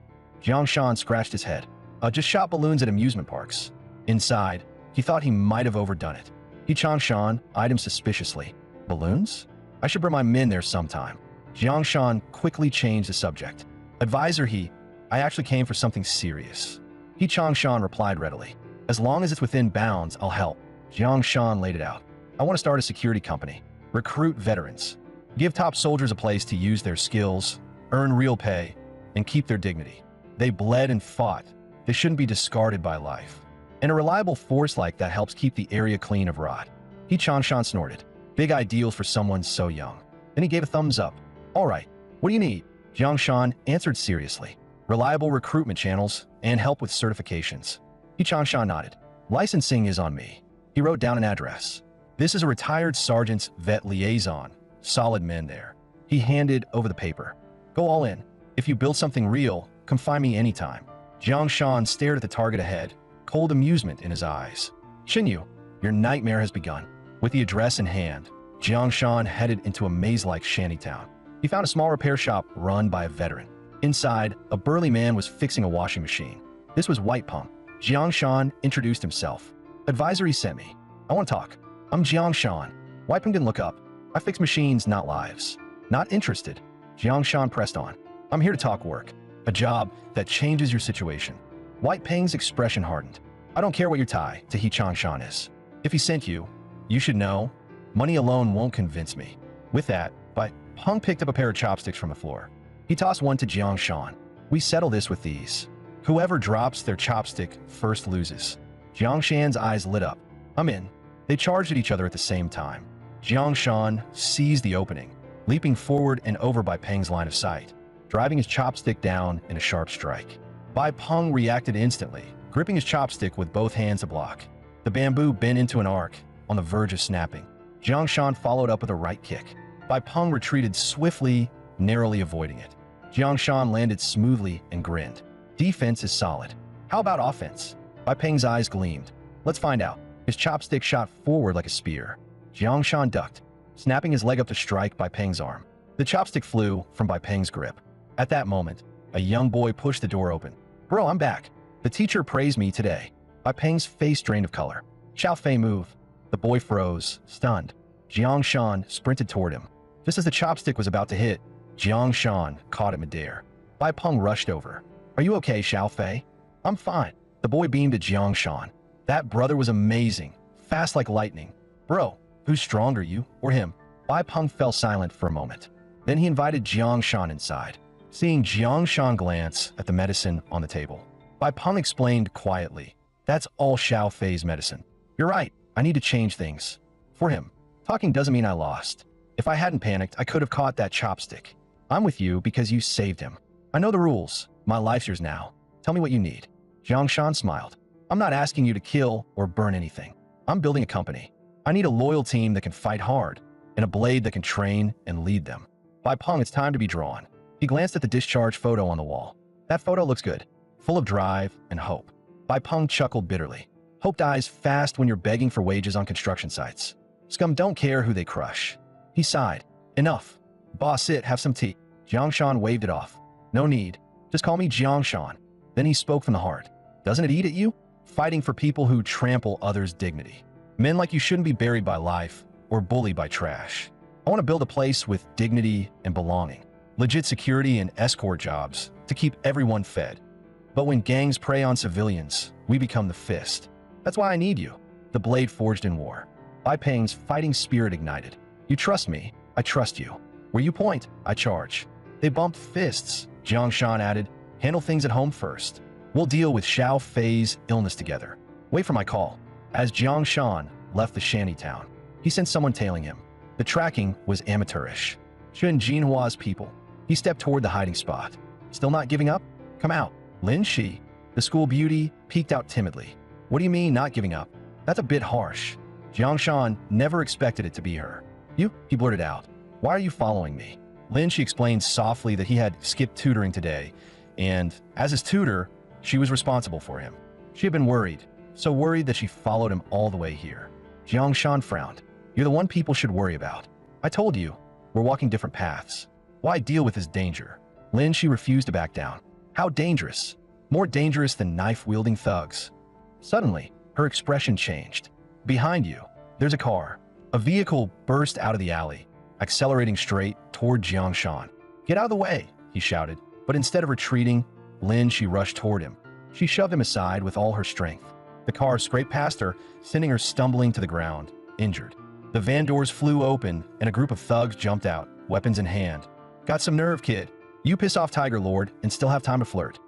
Speaker 1: Jiangshan scratched his head. Just shot balloons at amusement parks. Inside, he thought he might have overdone it. Jiangshan eyed him suspiciously. Balloons? I should bring my men there sometime. Jiangshan quickly changed the subject. Advisor I actually came for something serious. Jiangshan replied readily. As long as it's within bounds, I'll help. Jiangshan laid it out. I want to start a security company. Recruit veterans. Give top soldiers a place to use their skills, earn real pay, and keep their dignity. They bled and fought. They shouldn't be discarded by life. And a reliable force like that helps keep the area clean of rot. Jiangshan snorted. Big ideals for someone so young. Then he gave a thumbs up. All right, what do you need? Jiangshan answered seriously. Reliable recruitment channels and help with certifications. Jiangshan nodded. Licensing is on me. He wrote down an address. This is a retired sergeant's vet liaison. Solid men there. He handed over the paper. Go all in. If you build something real, come find me anytime. Jiangshan stared at the target ahead, cold amusement in his eyes. Xinyu, your nightmare has begun. With the address in hand, Jiangshan headed into a maze-like shantytown. He found a small repair shop run by a veteran. Inside, a burly man was fixing a washing machine. This was White Pung. Jiangshan introduced himself. Advisory sent me. I want to talk. I'm Jiangshan. White Pung didn't look up. I fix machines, not lives. Not interested. Jiangshan pressed on. I'm here to talk work. A job that changes your situation. White Peng's expression hardened. I don't care what your tie to Jiangshan is. If he sent you, you should know, money alone won't convince me. With that, Peng picked up a pair of chopsticks from the floor. He tossed one to Jiangshan. We settle this with these. Whoever drops their chopstick first loses. Jiangshan's eyes lit up. I'm in. They charged at each other at the same time. Jiangshan seized the opening, leaping forward and over Bai Peng's line of sight, driving his chopstick down in a sharp strike. Bai Peng reacted instantly, gripping his chopstick with both hands to block. The bamboo bent into an arc, on the verge of snapping. Jiangshan followed up with a right kick. Bai Peng retreated swiftly, narrowly avoiding it. Jiangshan landed smoothly and grinned. Defense is solid. How about offense? Bai Peng's eyes gleamed. Let's find out. His chopstick shot forward like a spear. Jiangshan ducked, snapping his leg up to strike Bai Peng's arm. The chopstick flew from Bai Peng's grip. At that moment, a young boy pushed the door open. "Bro, I'm back. The teacher praised me today." Bai Peng's face drained of color. "Xiao Fei, move." The boy froze, stunned. Jiangshan sprinted toward him. Just as the chopstick was about to hit, Jiangshan caught it midair. Bai Peng rushed over. "Are you okay, Xiao Fei?" "I'm fine." The boy beamed at Jiangshan. That brother was amazing, fast like lightning. "Bro, who's stronger, you or him?" Bai Peng fell silent for a moment. Then he invited Jiangshan inside. Seeing Jiangshan glance at the medicine on the table, Bai Peng explained quietly, "That's all Xiao Fei's medicine. You're right, I need to change things. For him. Talking doesn't mean I lost. If I hadn't panicked, I could have caught that chopstick. I'm with you because you saved him. I know the rules. My life's yours now. Tell me what you need." Jiangshan smiled. "I'm not asking you to kill or burn anything. I'm building a company. I need a loyal team that can fight hard, and a blade that can train and lead them. Bai Peng, it's time to be drawn." He glanced at the discharge photo on the wall. "That photo looks good, full of drive and hope." Bai Peng chuckled bitterly. "Hope dies fast when you're begging for wages on construction sites. Scum don't care who they crush." He sighed. "Enough. Boss, sit, have some tea." Jiangshan waved it off. "No need. Just call me Jiangshan." Then he spoke from the heart. "Doesn't it eat at you? Fighting for people who trample others' dignity. Men like you shouldn't be buried by life or bullied by trash. I want to build a place with dignity and belonging. Legit security and escort jobs to keep everyone fed. But when gangs prey on civilians, we become the fist. That's why I need you." The blade forged in war. Bai Peng's fighting spirit ignited. "You trust me, I trust you. Where you point, I charge." They bumped fists. Jiangshan added, "Handle things at home first. We'll deal with Xiao Fei's illness together. Wait for my call." As Jiangshan left the shanty town, he sensed someone tailing him. The tracking was amateurish. Shun Jinhua's people. He stepped toward the hiding spot. "Still not giving up? Come out." Lin Shi, the school beauty, peeked out timidly. "What do you mean not giving up? That's a bit harsh." Jiangshan never expected it to be her. "You?" he blurted out. "Why are you following me?" Lin Shi explained softly that he had skipped tutoring today, and as his tutor, she was responsible for him. She had been worried, so worried that she followed him all the way here. Jiangshan frowned. "You're the one people should worry about. I told you, we're walking different paths. Why deal with this danger?" Lin Shi refused to back down. "How dangerous? More dangerous than knife-wielding thugs." Suddenly, her expression changed. "Behind you, there's a car." A vehicle burst out of the alley, accelerating straight toward Jiangshan. "Get out of the way," he shouted. But instead of retreating, Lin Shi rushed toward him. She shoved him aside with all her strength. The car scraped past her, sending her stumbling to the ground, injured. The van doors flew open, and a group of thugs jumped out, weapons in hand. "Got some nerve, kid. You piss off Tiger Lord and still have time to flirt."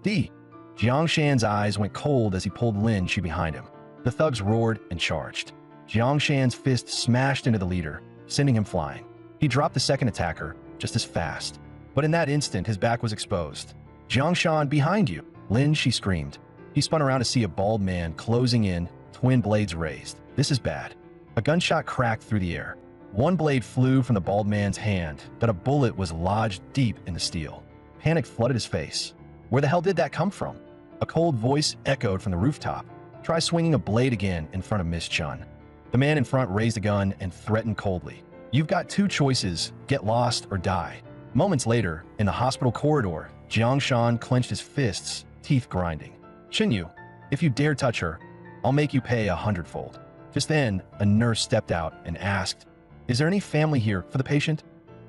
Speaker 1: D. Jiangshan's eyes went cold as he pulled Lin Shi behind him. The thugs roared and charged. Jiangshan's fist smashed into the leader, sending him flying. He dropped the second attacker just as fast. But in that instant, his back was exposed. "Jiangshan, behind you!" Lin Shi screamed. He spun around to see a bald man closing in, twin blades raised. "This is bad." A gunshot cracked through the air. One blade flew from the bald man's hand, but a bullet was lodged deep in the steel. Panic flooded his face. Where the hell did that come from? A cold voice echoed from the rooftop. "Try swinging a blade again in front of Miss Chun." The man in front raised a gun and threatened coldly. "You've got two choices, get lost or die." Moments later, in the hospital corridor, Jiangshan clenched his fists, teeth grinding. "Xinyu, if you dare touch her, I'll make you pay 100-fold. Just then, a nurse stepped out and asked, "Is there any family here for the patient?"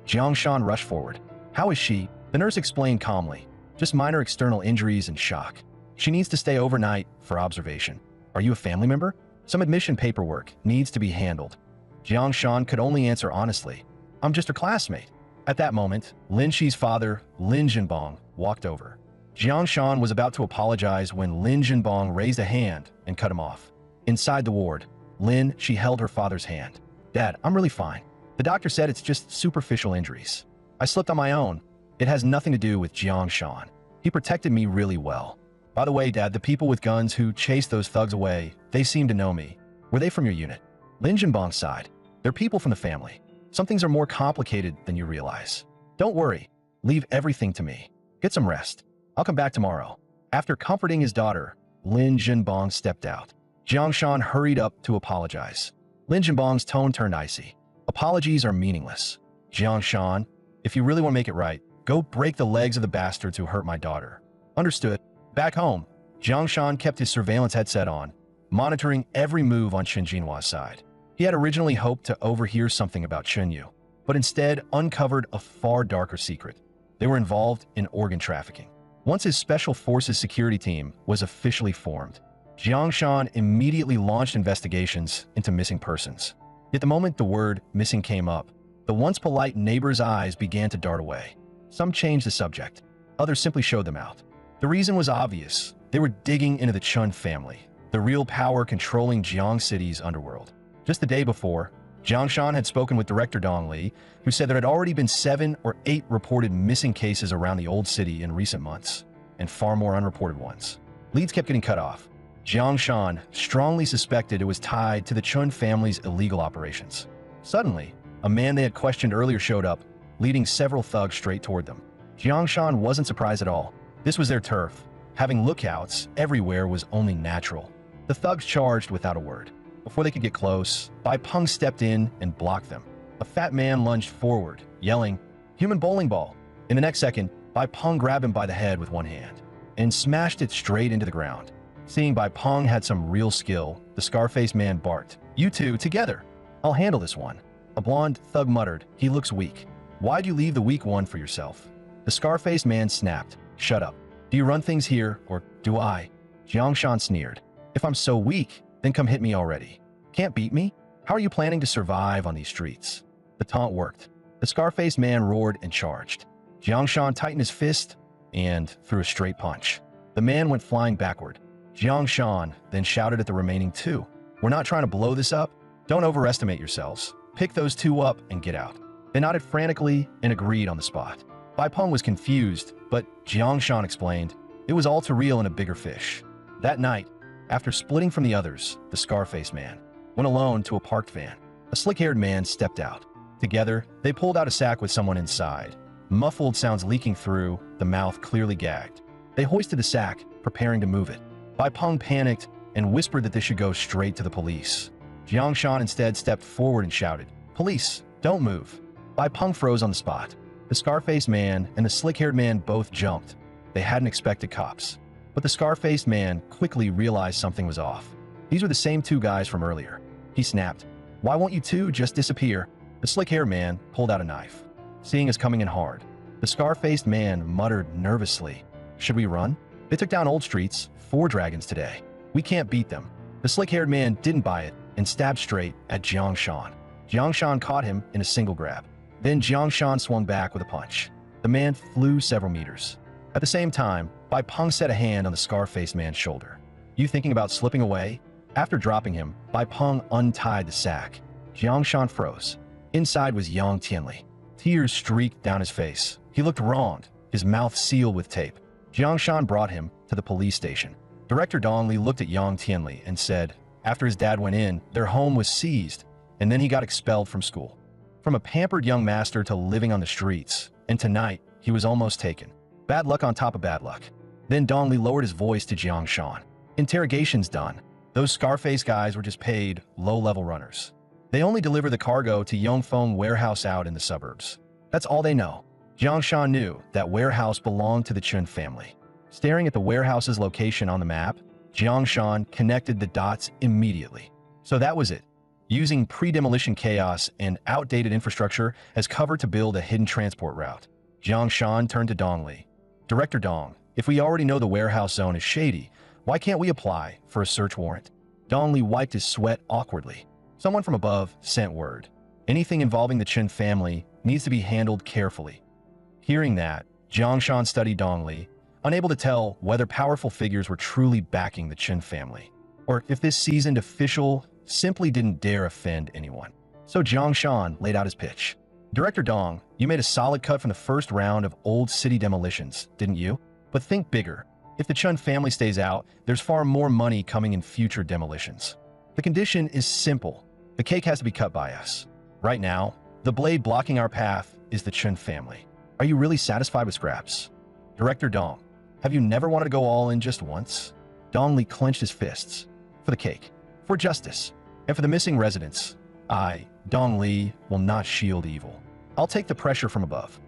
Speaker 1: Jiangshan rushed forward. "How is she?" The nurse explained calmly. "Just minor external injuries and shock. She needs to stay overnight for observation." "Are you a family member?" "Some admission paperwork needs to be handled." Jiangshan could only answer honestly, "I'm just her classmate." At that moment, Lin Shi's father, Lin Jinbong, walked over. Jiangshan was about to apologize when Lin Jinbong raised a hand and cut him off. Inside the ward, Lin Shi held her father's hand. "Dad, I'm really fine. The doctor said it's just superficial injuries. I slipped on my own. It has nothing to do with Jiangshan. He protected me really well. By the way, Dad, the people with guns who chased those thugs away, they seem to know me. Were they from your unit?" Lin Jinbong sighed. "They're people from the family. Some things are more complicated than you realize. Don't worry. Leave everything to me. Get some rest. I'll come back tomorrow." After comforting his daughter, Lin Jinbong stepped out. Jiangshan hurried up to apologize. Lin Jianbong's tone turned icy. Apologies are meaningless. Jiangshan, if you really want to make it right, go break the legs of the bastards who hurt my daughter. Understood. Back home, Jiangshan kept his surveillance headset on, monitoring every move on Chen Jinhua's side. He had originally hoped to overhear something about Chen Yu, but instead uncovered a far darker secret. They were involved in organ trafficking. Once his Special Forces security team was officially formed, Jiangshan immediately launched investigations into missing persons. Yet the moment the word missing came up, the once polite neighbor's eyes began to dart away. Some changed the subject. Others simply showed them out. The reason was obvious. They were digging into the Chun family, the real power controlling Jiang City's underworld. Just the day before, Jiangshan had spoken with Director Dong Li, who said there had already been 7 or 8 reported missing cases around the old city in recent months, and far more unreported ones. Leads kept getting cut off. Jiangshan strongly suspected it was tied to the Chun family's illegal operations. Suddenly, a man they had questioned earlier showed up, leading several thugs straight toward them. Jiangshan wasn't surprised at all. This was their turf. Having lookouts everywhere was only natural. The thugs charged without a word. Before they could get close, Bai Peng stepped in and blocked them. A fat man lunged forward, yelling, "Human bowling ball!" In the next second, Bai Peng grabbed him by the head with one hand and smashed it straight into the ground. Seeing Bai Peng had some real skill, the scar-faced man barked, "You two, together! I'll handle this one." A blonde thug muttered, "He looks weak. Why'd you leave the weak one for yourself?" The scar-faced man snapped, "Shut up. Do you run things here, or do I?" Jiangshan sneered, "If I'm so weak, then come hit me already. Can't beat me? How are you planning to survive on these streets?" The taunt worked. The scar-faced man roared and charged. Jiangshan tightened his fist and threw a straight punch. The man went flying backward. Jiangshan then shouted at the remaining 2, "We're not trying to blow this up. Don't overestimate yourselves. Pick those 2 up and get out." They nodded frantically and agreed on the spot. Bai Peng was confused, but Jiangshan explained, it was all too real in a bigger fish. That night, after splitting from the others, the scar-faced man went alone to a parked van. A slick-haired man stepped out. Together, they pulled out a sack with someone inside. Muffled sounds leaking through, the mouth clearly gagged. They hoisted the sack, preparing to move it. Bai Peng panicked and whispered that they should go straight to the police. Jiangshan instead stepped forward and shouted, "Police, don't move." Bai Peng froze on the spot. The scar-faced man and the slick-haired man both jumped. They hadn't expected cops. But the scar-faced man quickly realized something was off. These were the same 2 guys from earlier. He snapped, "Why won't you 2 just disappear?" The slick-haired man pulled out a knife. Seeing us coming in hard, the scar-faced man muttered nervously, "Should we run? They took down Old Streets 4 dragons today. We can't beat them." The slick-haired man didn't buy it and stabbed straight at Jiangshan. Jiangshan caught him in a single grab. Then Jiangshan swung back with a punch. The man flew several meters. At the same time, Bai Peng set a hand on the scar-faced man's shoulder. "You thinking about slipping away?" After dropping him, Bai Peng untied the sack. Jiangshan froze. Inside was Yang Tianli. Tears streaked down his face. He looked wronged, his mouth sealed with tape. Jiangshan brought him to the police station. Director Dong Li looked at Yang Tianli and said, after his dad went in, their home was seized, and then he got expelled from school. From a pampered young master to living on the streets, and tonight, he was almost taken. Bad luck on top of bad luck. Then Dong Li lowered his voice to Jiangshan. "Interrogation's done. Those Scarface guys were just paid, low-level runners. They only deliver the cargo to Yongfeng warehouse out in the suburbs. That's all they know." Jiangshan knew that warehouse belonged to the Chun family. Staring at the warehouse's location on the map, Jiangshan connected the dots immediately. So that was it. Using pre-demolition chaos and outdated infrastructure as cover to build a hidden transport route. Jiangshan turned to Dong Li. "Director Dong, if we already know the warehouse zone is shady, why can't we apply for a search warrant?" Dong Li wiped his sweat awkwardly. Someone from above sent word. Anything involving the Chen family needs to be handled carefully. Hearing that, Jiangshan studied Dong Li, unable to tell whether powerful figures were truly backing the Chen family, or if this seasoned official simply didn't dare offend anyone. So Jiangshan laid out his pitch. "Director Dong, you made a solid cut from the first round of old city demolitions, didn't you? But think bigger. If the Chun family stays out, there's far more money coming in future demolitions. The condition is simple. The cake has to be cut by us. Right now, the blade blocking our path is the Chun family. Are you really satisfied with scraps? Director Dong, have you never wanted to go all in just once?" Dong Li clenched his fists. "For the cake. for justice. And for the missing residents, I, Dong Li, will not shield evil. I'll take the pressure from above.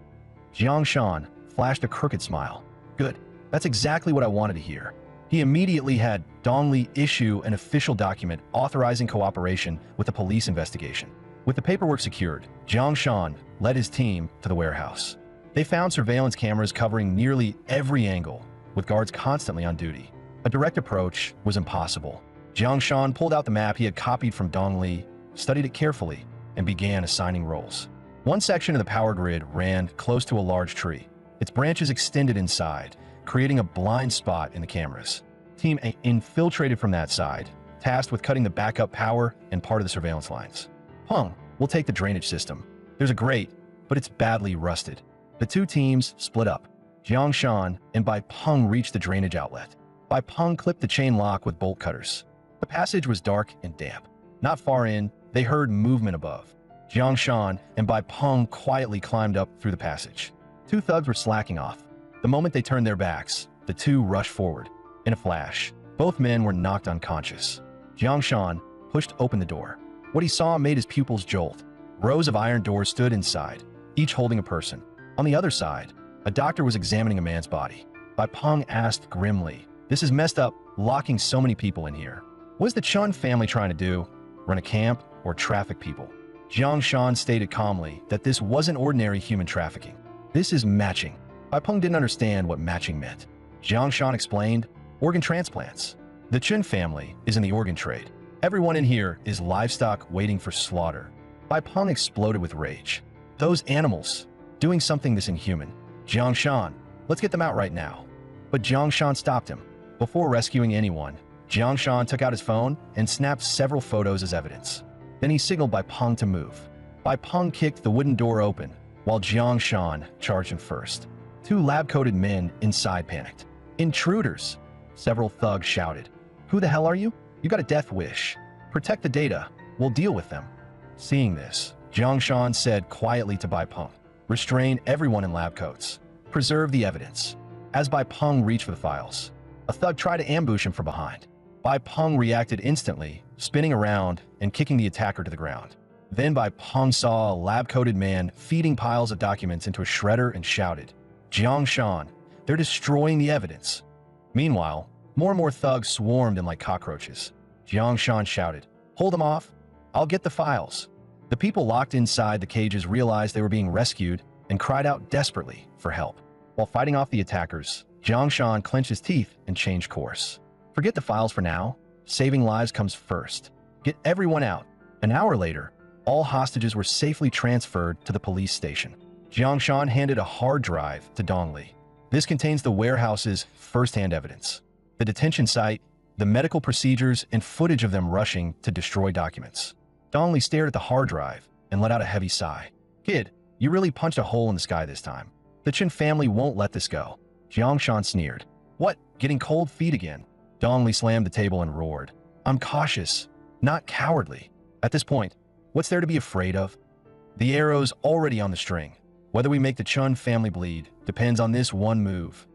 Speaker 1: Jiang Shan flashed a crooked smile. Good. That's exactly what I wanted to hear. He immediately had Dong Li issue an official document authorizing cooperation with the police investigation. With the paperwork secured, Jiang Shan led his team to the warehouse. They found surveillance cameras covering nearly every angle, with guards constantly on duty. A direct approach was impossible. Jiang Shan pulled out the map he had copied from Dong Li, studied it carefully, and began assigning roles. One section of the power grid ran close to a large tree. Its branches extended inside, creating a blind spot in the cameras. Team A infiltrated from that side, tasked with cutting the backup power and part of the surveillance lines. Peng will take the drainage system. There's a grate, but it's badly rusted. The two teams split up. Jiang Shan and Bai Peng reached the drainage outlet. Bai Peng clipped the chain lock with bolt cutters. The passage was dark and damp. Not far in, they heard movement above. Jiang Shan and Bai Peng quietly climbed up through the passage. Two thugs were slacking off. The moment they turned their backs, the two rushed forward. In a flash, both men were knocked unconscious. Jiang Shan pushed open the door. What he saw made his pupils jolt. Rows of iron doors stood inside, each holding a person. On the other side, a doctor was examining a man's body. Bai Peng asked grimly, "This is messed up, locking so many people in here. What is the Chun family trying to do? Run a camp or traffic people?" Jiang Shan stated calmly that this wasn't ordinary human trafficking. This is matching. Bai Peng didn't understand what matching meant. Jiang Shan explained, organ transplants. The Chun family is in the organ trade. Everyone in here is livestock waiting for slaughter. Bai Peng exploded with rage. Those animals, doing something this inhuman. Jiang Shan, let's get them out right now. But Jiang Shan stopped him. Before rescuing anyone, Jiang Shan took out his phone and snapped several photos as evidence. Then he signaled Bai Peng to move. Bai Peng kicked the wooden door open, while Jiang Shan charged him first. Two lab-coated men inside panicked. "Intruders!" Several thugs shouted. "Who the hell are you? You got a death wish. Protect the data. We'll deal with them." Seeing this, Jiang Shan said quietly to Bai Peng, "Restrain everyone in lab coats. Preserve the evidence." As Bai Peng reached for the files, a thug tried to ambush him from behind. Bai Peng reacted instantly, spinning around and kicking the attacker to the ground. Then Bai Peng saw a lab-coated man feeding piles of documents into a shredder and shouted, "Jiang Shan, they're destroying the evidence." Meanwhile, more and more thugs swarmed in like cockroaches. Jiang Shan shouted, "Hold them off. I'll get the files." The people locked inside the cages realized they were being rescued and cried out desperately for help. While fighting off the attackers, Jiang Shan clenched his teeth and changed course. "Forget the files for now. Saving lives comes first. Get everyone out." An hour later, all hostages were safely transferred to the police station. Jiang Shan handed a hard drive to Dong Li. This contains the warehouse's first-hand evidence. The detention site, the medical procedures, and footage of them rushing to destroy documents. Dong Li stared at the hard drive and let out a heavy sigh. "Kid, you really punched a hole in the sky this time. The Chen family won't let this go." Jiang Shan sneered. "What, getting cold feet again?" Dong Li slammed the table and roared. "I'm cautious, not cowardly. At this point, what's there to be afraid of? The arrow's already on the string. Whether we make the Chun family bleed depends on this one move."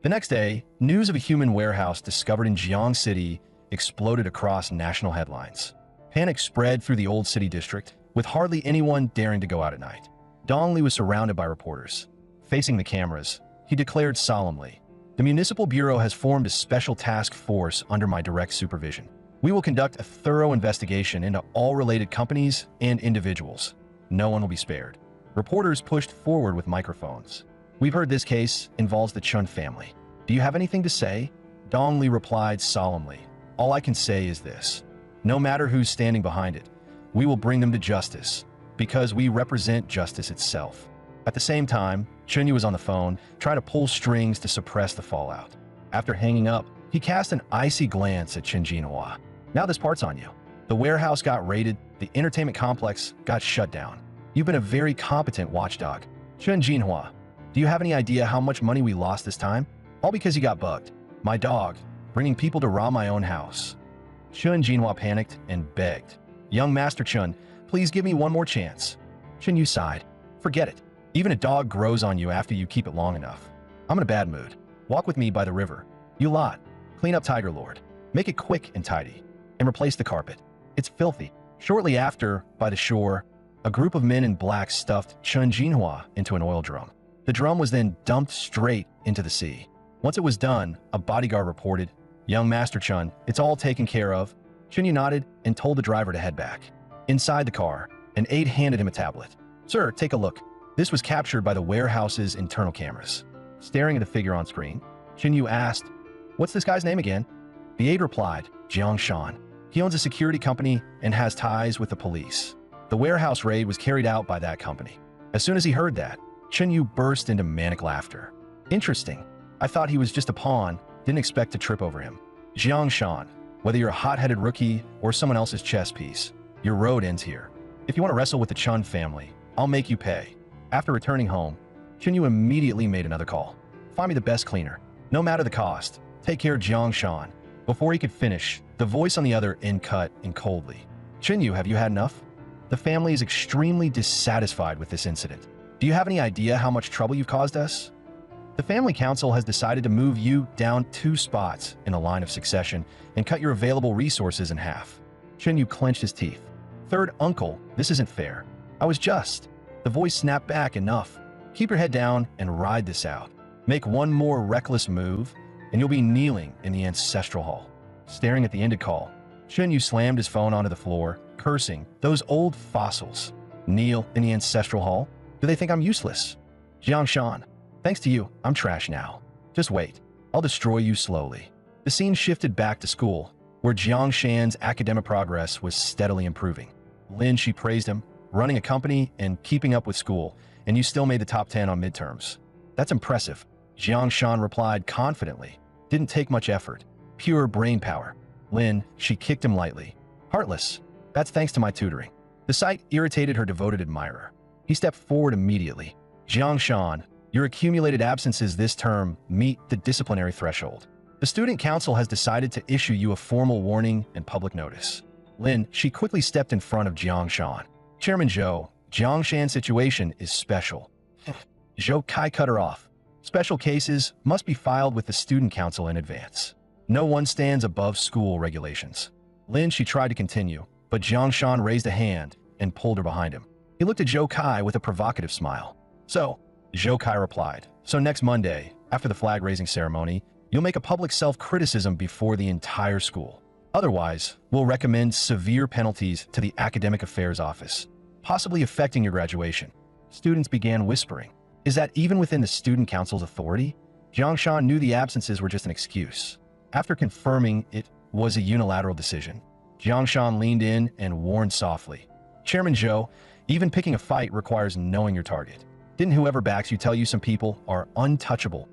Speaker 1: The next day, news of a human warehouse discovered in Jiang City exploded across national headlines. Panic spread through the old city district, with hardly anyone daring to go out at night. Dong Li was surrounded by reporters. Facing the cameras, he declared solemnly, "The Municipal Bureau has formed a special task force under my direct supervision. We will conduct a thorough investigation into all related companies and individuals. No one will be spared." Reporters pushed forward with microphones. "We've heard this case involves the Chun family. Do you have anything to say?" Dong Li replied solemnly, "All I can say is this. No matter who's standing behind it, we will bring them to justice, because we represent justice itself." At the same time, Chunyu was on the phone, trying to pull strings to suppress the fallout. After hanging up, he cast an icy glance at Chen Jinhua. "Now this part's on you. The warehouse got raided, the entertainment complex got shut down. You've been a very competent watchdog. Chen Jinhua, do you have any idea how much money we lost this time? All because you got bugged. My dog, bringing people to rob my own house." Chen Jinhua panicked and begged, "Young Master Chun, please give me one more chance." Chen Yu sighed. "Forget it. Even a dog grows on you after you keep it long enough. I'm in a bad mood. Walk with me by the river. You lot, clean up Tiger Lord. Make it quick and tidy." and replace the carpet. It's filthy. Shortly after, by the shore, a group of men in black stuffed Chun Jinhua into an oil drum. The drum was then dumped straight into the sea. Once it was done, a bodyguard reported, "Young Master Chun, it's all taken care of." Chunyu nodded and told the driver to head back. Inside the car, an aide handed him a tablet. "Sir, take a look." This was captured by the warehouse's internal cameras. Staring at the figure on screen, Chunyu asked, "What's this guy's name again?" The aide replied, "Jiang Shan. He owns a security company and has ties with the police." The warehouse raid was carried out by that company. As soon as he heard that, Chunyu burst into manic laughter. "Interesting. I thought he was just a pawn, didn't expect to trip over him. Jiang Shan, whether you're a hot-headed rookie or someone else's chess piece, your road ends here. If you want to wrestle with the Chun family, I'll make you pay." After returning home, Chunyu immediately made another call. "Find me the best cleaner, no matter the cost. Take care of Jiang Shan." Before he could finish, the voice on the other end cut in coldly. "Chunyu, have you had enough? The family is extremely dissatisfied with this incident. Do you have any idea how much trouble you've caused us? The family council has decided to move you down 2 spots in a line of succession and cut your available resources in half." Chunyu clenched his teeth. "Third uncle, this isn't fair. I was just." The voice snapped back, "Enough. Keep your head down and ride this out. Make one more reckless move, and you'll be kneeling in the ancestral hall." Staring at the ended call, Chunyu slammed his phone onto the floor, cursing, "Those old fossils. Kneel in the ancestral hall? Do they think I'm useless? Jiang Shan, thanks to you, I'm trash now. Just wait. I'll destroy you slowly." The scene shifted back to school, where Jiang Shan's academic progress was steadily improving. Lin, she praised him, running a company and keeping up with school, and you still made the top 10 on midterms. "That's impressive," Jiang Shan replied confidently. "Didn't take much effort. Pure brain power." Lin, she kicked him lightly. "Heartless. That's thanks to my tutoring." The sight irritated her devoted admirer. He stepped forward immediately. "Jiang Shan, your accumulated absences this term meet the disciplinary threshold. The student council has decided to issue you a formal warning and public notice." Lin, she quickly stepped in front of Jiang Shan. "Chairman Zhou, Jiang Shan's situation is special." Zhou Kai cut her off. "Special cases must be filed with the student council in advance. No one stands above school regulations." Lin, she tried to continue, but Jiang Shan raised a hand and pulled her behind him. He looked at Zhou Kai with a provocative smile. "So," Zhou Kai replied, "so next Monday, after the flag-raising ceremony, you'll make a public self-criticism before the entire school. Otherwise, we'll recommend severe penalties to the Academic Affairs Office, possibly affecting your graduation." Students began whispering. Is that even within the student council's authority? Jiang Shan knew the absences were just an excuse. After confirming it was a unilateral decision, Jiang Shan leaned in and warned softly, "Chairman Zhou, even picking a fight requires knowing your target. Didn't whoever backs you tell you some people are untouchable?"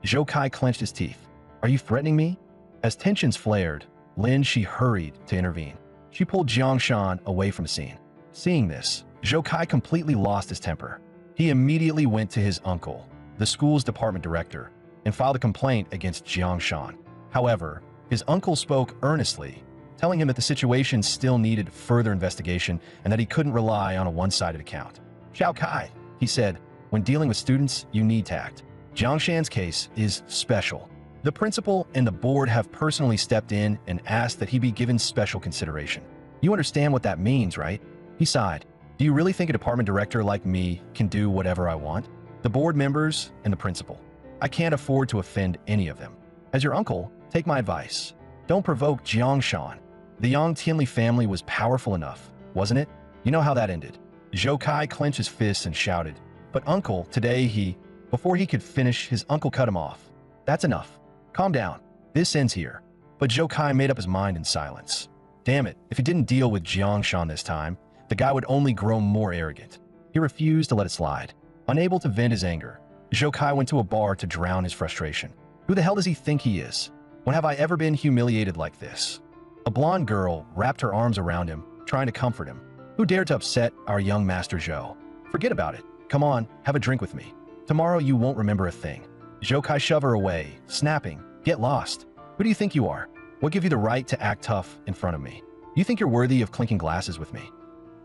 Speaker 1: Zhou Kai clenched his teeth. "Are you threatening me?" As tensions flared, Lin, she hurried to intervene. She pulled Jiang Shan away from the scene. Seeing this, Zhou Kai completely lost his temper. He immediately went to his uncle, the school's department director, and filed a complaint against Jiang Shan. However, his uncle spoke earnestly, telling him that the situation still needed further investigation and that he couldn't rely on a one-sided account. "Xiao Kai," he said, "when dealing with students, you need tact. Jiang Shan's case is special. The principal and the board have personally stepped in and asked that he be given special consideration. You understand what that means, right?" He sighed. "Do you really think a department director like me can do whatever I want? The board members and the principal. I can't afford to offend any of them. As your uncle, take my advice. Don't provoke Jiang Shan. The Yang Tianli family was powerful enough, wasn't it? You know how that ended." Zhou Kai clenched his fists and shouted, "But uncle, today he..." Before he could finish, his uncle cut him off. "That's enough. Calm down. This ends here." But Zhou Kai made up his mind in silence. Damn it, if he didn't deal with Jiang Shan this time, the guy would only grow more arrogant. He refused to let it slide. Unable to vent his anger, Zhou Kai went to a bar to drown his frustration. Who the hell does he think he is? When have I ever been humiliated like this? A blonde girl wrapped her arms around him, trying to comfort him. Who dared to upset our young Master Zhou? Forget about it. Come on, have a drink with me. Tomorrow you won't remember a thing. Zhou Kai shoved her away, snapping, "Get lost. Who do you think you are? What gave you the right to act tough in front of me? You think you're worthy of clinking glasses with me?"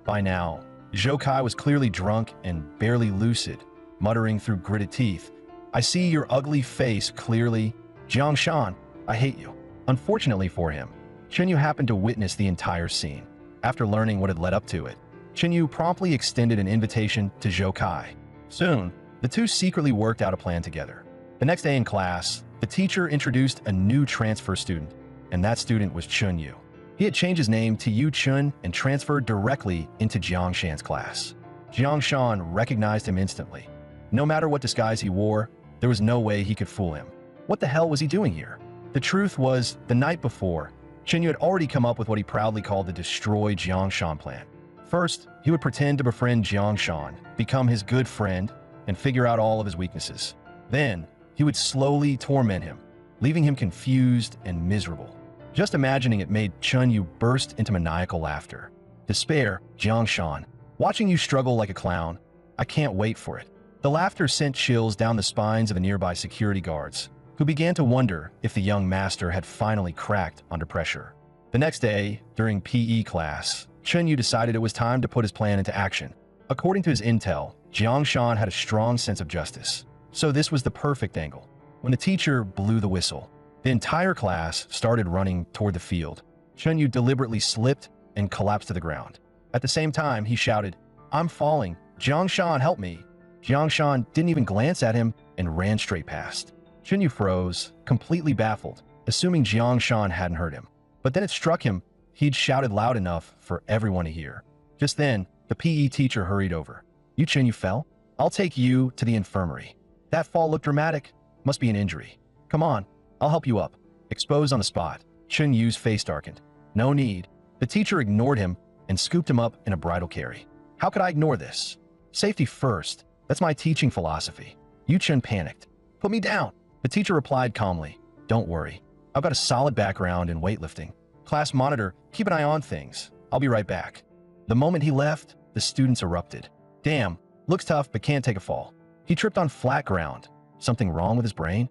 Speaker 1: By now, Zhou Kai was clearly drunk and barely lucid, muttering through gritted teeth, "I see your ugly face clearly. Jiang Shan, I hate you." Unfortunately for him, Chenyu happened to witness the entire scene. After learning what had led up to it, Chenyu promptly extended an invitation to Zhou Kai. Soon, the two secretly worked out a plan together. The next day in class, the teacher introduced a new transfer student, and that student was Chunyu. He had changed his name to Yu Chun and transferred directly into Jiang Shan's class. Jiang Shan recognized him instantly. No matter what disguise he wore, there was no way he could fool him. What the hell was he doing here? The truth was, the night before, Chenyu had already come up with what he proudly called the Destroy Jiang Shan plan. First, he would pretend to befriend Jiang Shan, become his good friend, and figure out all of his weaknesses. Then, he would slowly torment him, leaving him confused and miserable. Just imagining it made Chunyu burst into maniacal laughter. Despair, Jiang Shan, watching you struggle like a clown, I can't wait for it. The laughter sent chills down the spines of the nearby security guards, who began to wonder if the young master had finally cracked under pressure. The next day, during PE class, Chunyu decided it was time to put his plan into action. According to his intel, Jiang Shan had a strong sense of justice, so this was the perfect angle. When the teacher blew the whistle, the entire class started running toward the field. Chunyu deliberately slipped and collapsed to the ground. At the same time, he shouted, "I'm falling. Jiang Shan, help me." Jiang Shan didn't even glance at him and ran straight past. Chunyu froze, completely baffled, assuming Jiang Shan hadn't heard him. But then it struck him he'd shouted loud enough for everyone to hear. Just then, the PE teacher hurried over. "You Chunyu fell? I'll take you to the infirmary. That fall looked dramatic. Must be an injury. Come on, I'll help you up." Exposed on the spot, Chunyu's face darkened. "No need." The teacher ignored him and scooped him up in a bridal carry. "How could I ignore this? Safety first. That's my teaching philosophy." Yu Chun panicked. "Put me down." The teacher replied calmly, "Don't worry. I've got a solid background in weightlifting. Class monitor, keep an eye on things. I'll be right back." The moment he left, the students erupted. "Damn, looks tough but can't take a fall. He tripped on flat ground. Something wrong with his brain?"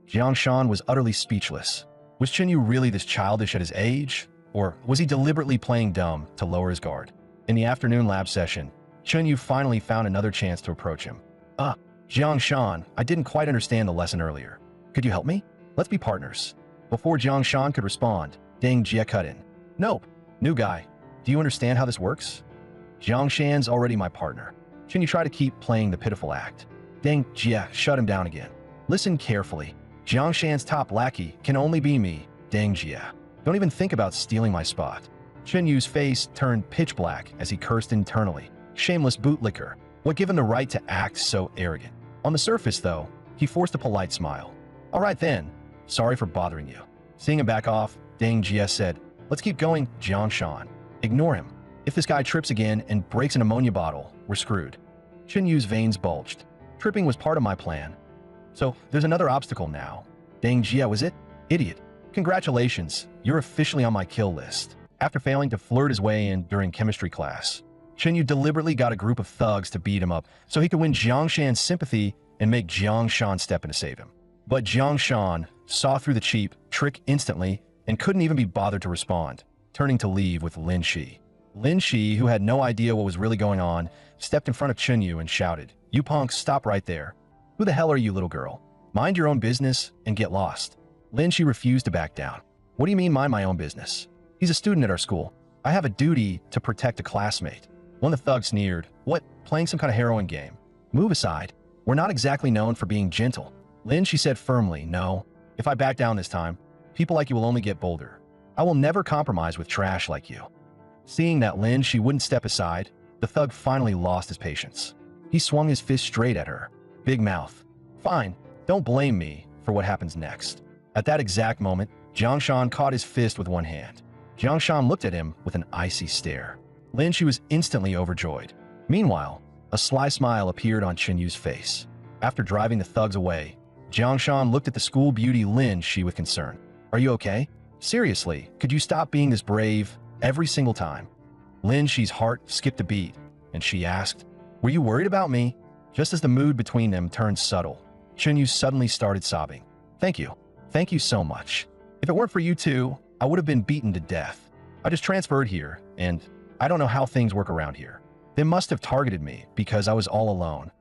Speaker 1: Jiang Shan was utterly speechless. Was Chunyu really this childish at his age? Or was he deliberately playing dumb to lower his guard? In the afternoon lab session, Chunyu finally found another chance to approach him. Jiang Shan, I didn't quite understand the lesson earlier. Could you help me? Let's be partners." Before Jiang Shan could respond, Deng Jie cut in. "Nope. New guy. Do you understand how this works? Jiang Shan's already my partner. Shouldn't you try to keep playing the pitiful act?" Deng Jie shut him down again. "Listen carefully. Jiang Shan's top lackey can only be me, Deng Jie. Don't even think about stealing my spot." Chunyu's face turned pitch black as he cursed internally. Shameless bootlicker. What gave him the right to act so arrogant? On the surface, though, he forced a polite smile. "All right then. Sorry for bothering you." Seeing him back off, Deng Jie said, "Let's keep going, Jiang Shan. Ignore him. If this guy trips again and breaks an ammonia bottle, we're screwed." Chunyu's veins bulged. "Tripping was part of my plan. So there's another obstacle now." Deng Jie was it? Idiot. "Congratulations, you're officially on my kill list." After failing to flirt his way in during chemistry class, Chunyu deliberately got a group of thugs to beat him up so he could win Jiang Shan's sympathy and make Jiang Shan step in to save him. But Jiang Shan saw through the cheap trick instantly and couldn't even be bothered to respond, turning to leave with Lin Shi. Lin Shi, who had no idea what was really going on, stepped in front of Chunyu and shouted, "You punks, stop right there. Who the hell are you, little girl? Mind your own business and get lost." Lin Shi refused to back down. "What do you mean mind my own business? He's a student at our school. I have a duty to protect a classmate." One of the thugs sneered, "What, playing some kind of heroin game? Move aside. We're not exactly known for being gentle." Lin Shi said firmly, "No. If I back down this time, people like you will only get bolder. I will never compromise with trash like you." Seeing that Lin Shi wouldn't step aside, the thug finally lost his patience. He swung his fist straight at her. Big mouth. "Fine. Don't blame me for what happens next." At that exact moment, Jiang Shan caught his fist with one hand. Jiang Shan looked at him with an icy stare. Lin Shi was instantly overjoyed. Meanwhile, a sly smile appeared on Chunyu's face. After driving the thugs away, Jiang Shan looked at the school beauty Lin Shi with concern. "Are you okay? Seriously, could you stop being this brave every single time?" Lin Shi's heart skipped a beat, and she asked, "Were you worried about me?" Just as the mood between them turned subtle, Chunyu suddenly started sobbing. "Thank you. Thank you so much. If it weren't for you two, I would have been beaten to death. I just transferred here, and I don't know how things work around here. They must have targeted me because I was all alone."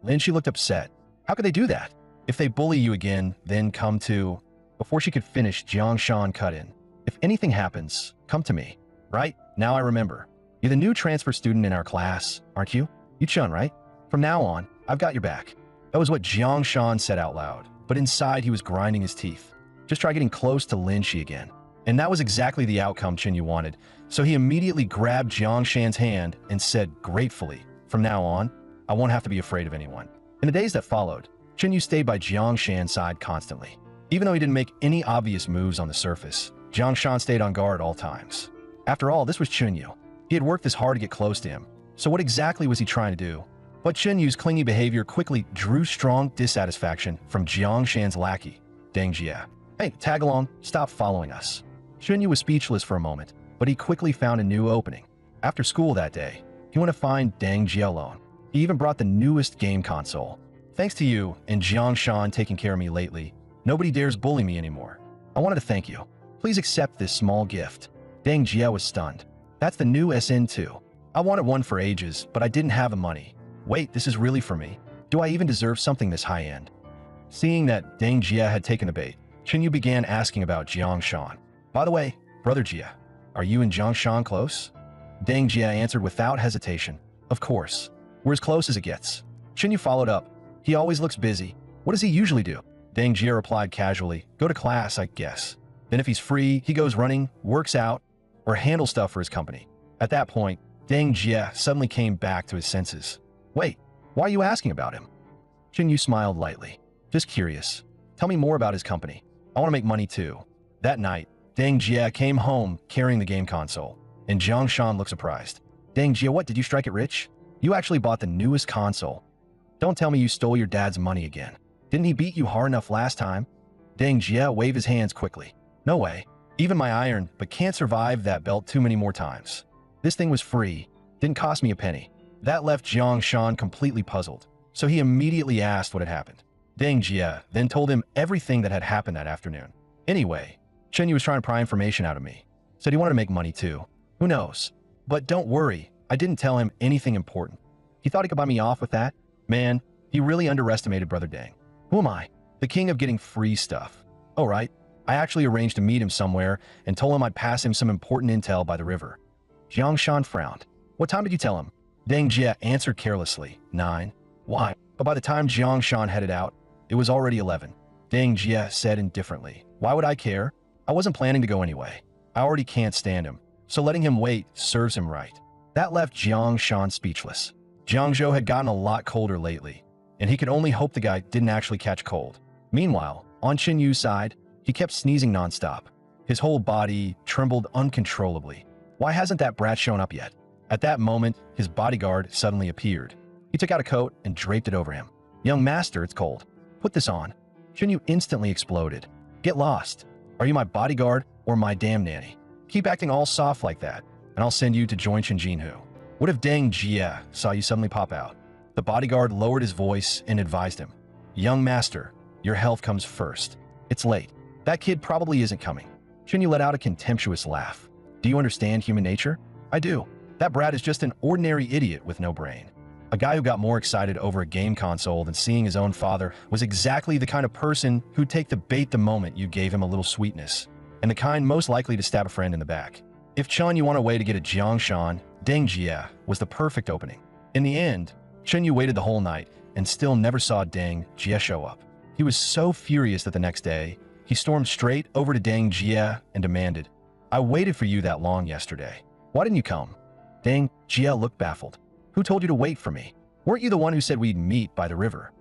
Speaker 1: Lin Shi looked upset. "How could they do that? If they bully you again, then come to..." Before she could finish, Jiang Shan cut in. "If anything happens, come to me. Right? Now I remember. You're the new transfer student in our class, aren't you? You Chun, right? From now on, I've got your back. That was what Jiang Shan said out loud, but inside he was grinding his teeth. Just try getting close to Lin Shi again. And that was exactly the outcome Chinyu wanted, so he immediately grabbed Jiang Shan's hand and said gratefully, from now on, I won't have to be afraid of anyone. In the days that followed, Chinyu stayed by Jiang Shan's side constantly. Even though he didn't make any obvious moves on the surface, Jiang Shan stayed on guard at all times. After all, this was Chinyu. He had worked this hard to get close to him, so what exactly was he trying to do? But Chinyu's clingy behavior quickly drew strong dissatisfaction from Jiang Shan's lackey, Deng Jie. Hey, tag along, stop following us. Chinyu was speechless for a moment, but he quickly found a new opening. After school that day, he went to find Deng Jie alone. He even brought the newest game console. Thanks to you and Jiang Shan taking care of me lately, nobody dares bully me anymore. I wanted to thank you. Please accept this small gift. Deng Jie was stunned. That's the new SN2. I wanted one for ages, but I didn't have the money. Wait, this is really for me? Do I even deserve something this high-end? Seeing that Deng Jie had taken the bait, Chinyu began asking about Jiang Shan. By the way, Brother Jie, are you and Jiang Shan close? Deng Jie answered without hesitation. Of course. We're as close as it gets. Chinyu followed up. He always looks busy. What does he usually do? Deng Jie replied casually. Go to class, I guess. Then if he's free, he goes running, works out, or handles stuff for his company. At that point, Deng Jie suddenly came back to his senses. Wait, why are you asking about him? Chinyu smiled lightly. Just curious. Tell me more about his company. I want to make money too. That night, Deng Jie came home carrying the game console, and Jiang Shan looked surprised. Deng Jie, what, did you strike it rich? You actually bought the newest console. Don't tell me you stole your dad's money again. Didn't he beat you hard enough last time? Deng Jie waved his hands quickly. No way. Even my iron, but can't survive that belt too many more times. This thing was free. Didn't cost me a penny. That left Jiang Shan completely puzzled, so he immediately asked what had happened. Deng Jie then told him everything that had happened that afternoon. Anyway, Chinyu was trying to pry information out of me. Said he wanted to make money too. Who knows? But don't worry, I didn't tell him anything important. He thought he could buy me off with that? Man, he really underestimated Brother Deng. Who am I? The king of getting free stuff. Oh right, I actually arranged to meet him somewhere and told him I'd pass him some important intel by the river. Jiang Shan frowned. What time did you tell him? Deng Jie answered carelessly. 9. Why? But by the time Jiang Shan headed out, it was already 11. Deng Jie said indifferently. Why would I care? I wasn't planning to go anyway. I already can't stand him, so letting him wait serves him right. That left Jiang Shan speechless. Jiangzhou had gotten a lot colder lately, and he could only hope the guy didn't actually catch cold. Meanwhile, on Chinyu's side, he kept sneezing nonstop. His whole body trembled uncontrollably. Why hasn't that brat shown up yet? At that moment, his bodyguard suddenly appeared. He took out a coat and draped it over him. Young master, it's cold. Put this on. Chinyu instantly exploded. Get lost. Are you my bodyguard or my damn nanny? Keep acting all soft like that, and I'll send you to join Shinjinhu. What if Deng Jie saw you suddenly pop out? The bodyguard lowered his voice and advised him. Young master, your health comes first. It's late. That kid probably isn't coming. Chinyu let out a contemptuous laugh. Do you understand human nature? I do. That brat is just an ordinary idiot with no brain. A guy who got more excited over a game console than seeing his own father was exactly the kind of person who'd take the bait the moment you gave him a little sweetness, and the kind most likely to stab a friend in the back. If Chun you want a way to get a Jiang Shan, Deng Jie was the perfect opening. In the end, Chinyu waited the whole night and still never saw Deng Jie show up. He was so furious that the next day, he stormed straight over to Deng Jie and demanded, I waited for you that long yesterday. Why didn't you come? Deng Jie looked baffled. Who told you to wait for me? Weren't you the one who said we'd meet by the river?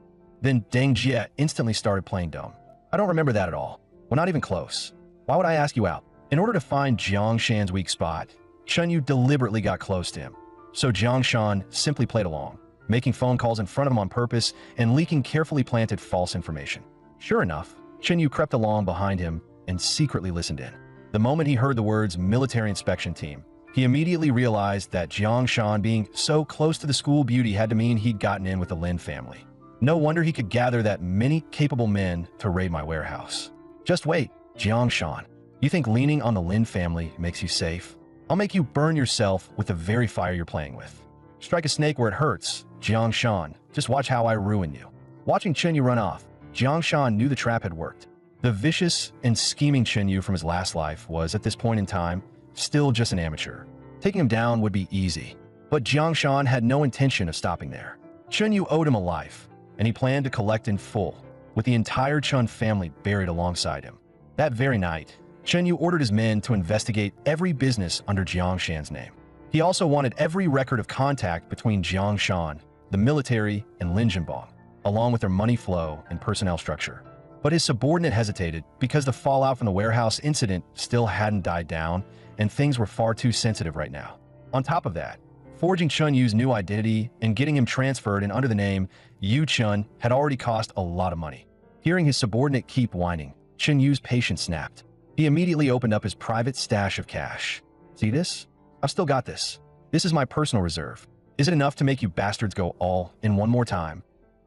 Speaker 1: Then Deng Jie instantly started playing dumb. I don't remember that at all. We're not even close. Why would I ask you out? In order to find Jiang Shan's weak spot, Chinyu deliberately got close to him. So Jiang Shan simply played along, making phone calls in front of him on purpose and leaking carefully planted false information. Sure enough, Chinyu crept along behind him and secretly listened in. The moment he heard the words military inspection team, he immediately realized that Jiang Shan being so close to the school beauty had to mean he'd gotten in with the Lin family. No wonder he could gather that many capable men to raid my warehouse. Just wait, Jiang Shan. You think leaning on the Lin family makes you safe? I'll make you burn yourself with the very fire you're playing with. Strike a snake where it hurts, Jiang Shan. Just watch how I ruin you. Watching Chinyu run off, Jiang Shan knew the trap had worked. The vicious and scheming Chen from his last life was, at this point in time, still just an amateur. Taking him down would be easy. But Jiang Shan had no intention of stopping there. Chen owed him a life, and he planned to collect in full, with the entire Chun family buried alongside him. That very night, Chen ordered his men to investigate every business under Jiang Shan's name. He also wanted every record of contact between Jiang Shan, the military, and Lin Jinbang, along with their money flow and personnel structure. But his subordinate hesitated because the fallout from the warehouse incident still hadn't died down, and things were far too sensitive right now. On top of that, forging Chun Yu's new identity and getting him transferred in under the name Yu Chun had already cost a lot of money. Hearing his subordinate keep whining, Chen Yu's patience snapped. He immediately opened up his private stash of cash. See this? I've still got this. This is my personal reserve. Is it enough to make you bastards go all in one more time?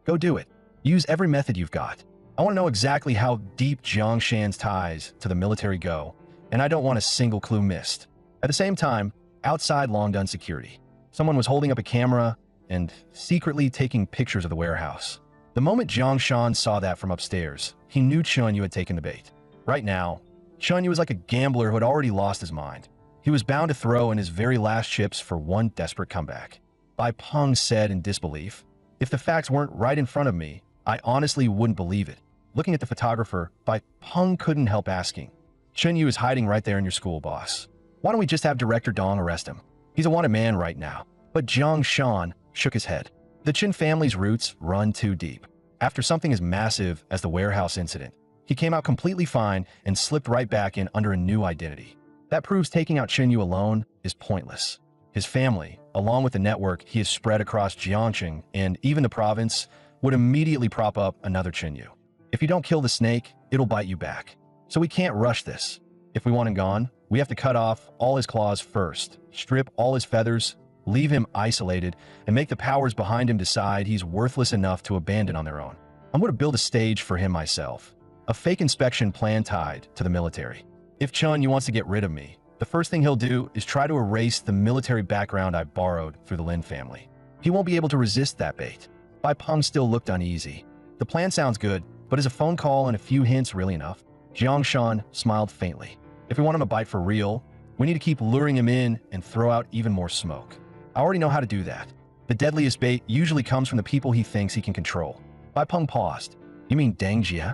Speaker 1: Go do it. Use every method you've got. I want to know exactly how deep Jiang Shan's ties to the military go, and I don't want a single clue missed. At the same time, outside long-done security, someone was holding up a camera and secretly taking pictures of the warehouse. The moment Jiang Shan saw that from upstairs, he knew Chun Yu had taken the bait. Right now, Chun Yu was like a gambler who had already lost his mind. He was bound to throw in his very last chips for one desperate comeback. Bai Peng said in disbelief, "If the facts weren't right in front of me, I honestly wouldn't believe it." Looking at the photographer, Bai Peng couldn't help asking, "Chen Yu is hiding right there in your school, boss. Why don't we just have Director Dong arrest him? He's a wanted man right now." But Jiang Shan shook his head. The Chen family's roots run too deep. After something as massive as the warehouse incident, he came out completely fine and slipped right back in under a new identity. That proves taking out Chen Yu alone is pointless. His family, along with the network he has spread across Jiangxing and even the province, would immediately prop up another Chen Yu. If you don't kill the snake, it'll bite you back. So we can't rush this. If we want him gone, we have to cut off all his claws first, strip all his feathers, leave him isolated, and make the powers behind him decide he's worthless enough to abandon on their own. I'm going to build a stage for him myself. A fake inspection plan tied to the military. If Chun Yu wants to get rid of me, the first thing he'll do is try to erase the military background I borrowed through the Lin family. He won't be able to resist that bait. Bai Peng still looked uneasy. The plan sounds good, but is a phone call and a few hints really enough? Jiang Shan smiled faintly. If we want him to bite for real, we need to keep luring him in and throw out even more smoke. I already know how to do that. The deadliest bait usually comes from the people he thinks he can control. Bai Peng paused. You mean Deng Jie?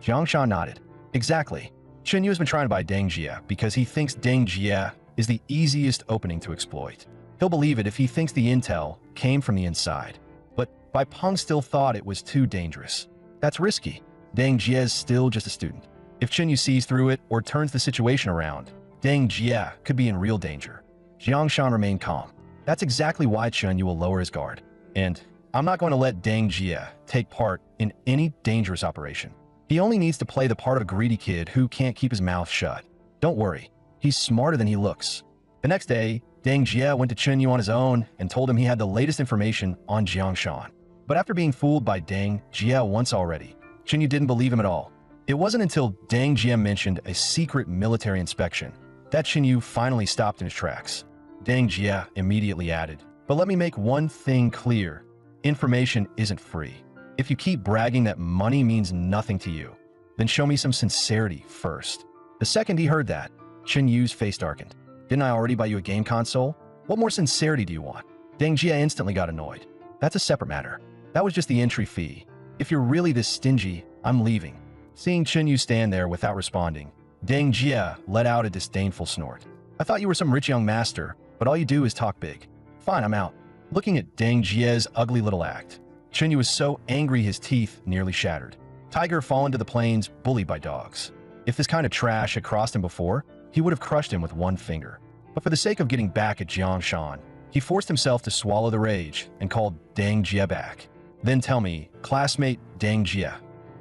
Speaker 1: Jiang Shan nodded. Exactly. Chen Yu has been trying to buy Deng Jie because he thinks Deng Jie is the easiest opening to exploit. He'll believe it if he thinks the intel came from the inside. But Bai Peng still thought it was too dangerous. That's risky. Deng Jie is still just a student. If Chen Yu sees through it or turns the situation around, Deng Jie could be in real danger. Jiang Shan remained calm. That's exactly why Chen Yu will lower his guard. And I'm not going to let Deng Jie take part in any dangerous operation. He only needs to play the part of a greedy kid who can't keep his mouth shut. Don't worry, he's smarter than he looks. The next day, Deng Jie went to Chen Yu on his own and told him he had the latest information on Jiang Shan. But after being fooled by Deng Jie once already, Chen Yu didn't believe him at all. It wasn't until Deng Jie mentioned a secret military inspection that Chen Yu finally stopped in his tracks. Deng Jie immediately added, "But let me make one thing clear. Information isn't free. If you keep bragging that money means nothing to you, then show me some sincerity first." The second he heard that, Chen Yu's face darkened. "Didn't I already buy you a game console? What more sincerity do you want?" Deng Jie instantly got annoyed. "That's a separate matter. That was just the entry fee. If you're really this stingy, I'm leaving." Seeing Chen Yu stand there without responding, Deng Jie let out a disdainful snort. "I thought you were some rich young master, but all you do is talk big. Fine, I'm out." Looking at Deng Jie's ugly little act, Chen Yu was so angry his teeth nearly shattered. Tiger fallen to the plains, bullied by dogs. If this kind of trash had crossed him before, he would have crushed him with one finger. But for the sake of getting back at Jiang Shan, he forced himself to swallow the rage and called Deng Jie back. "Then tell me, classmate Deng Jie,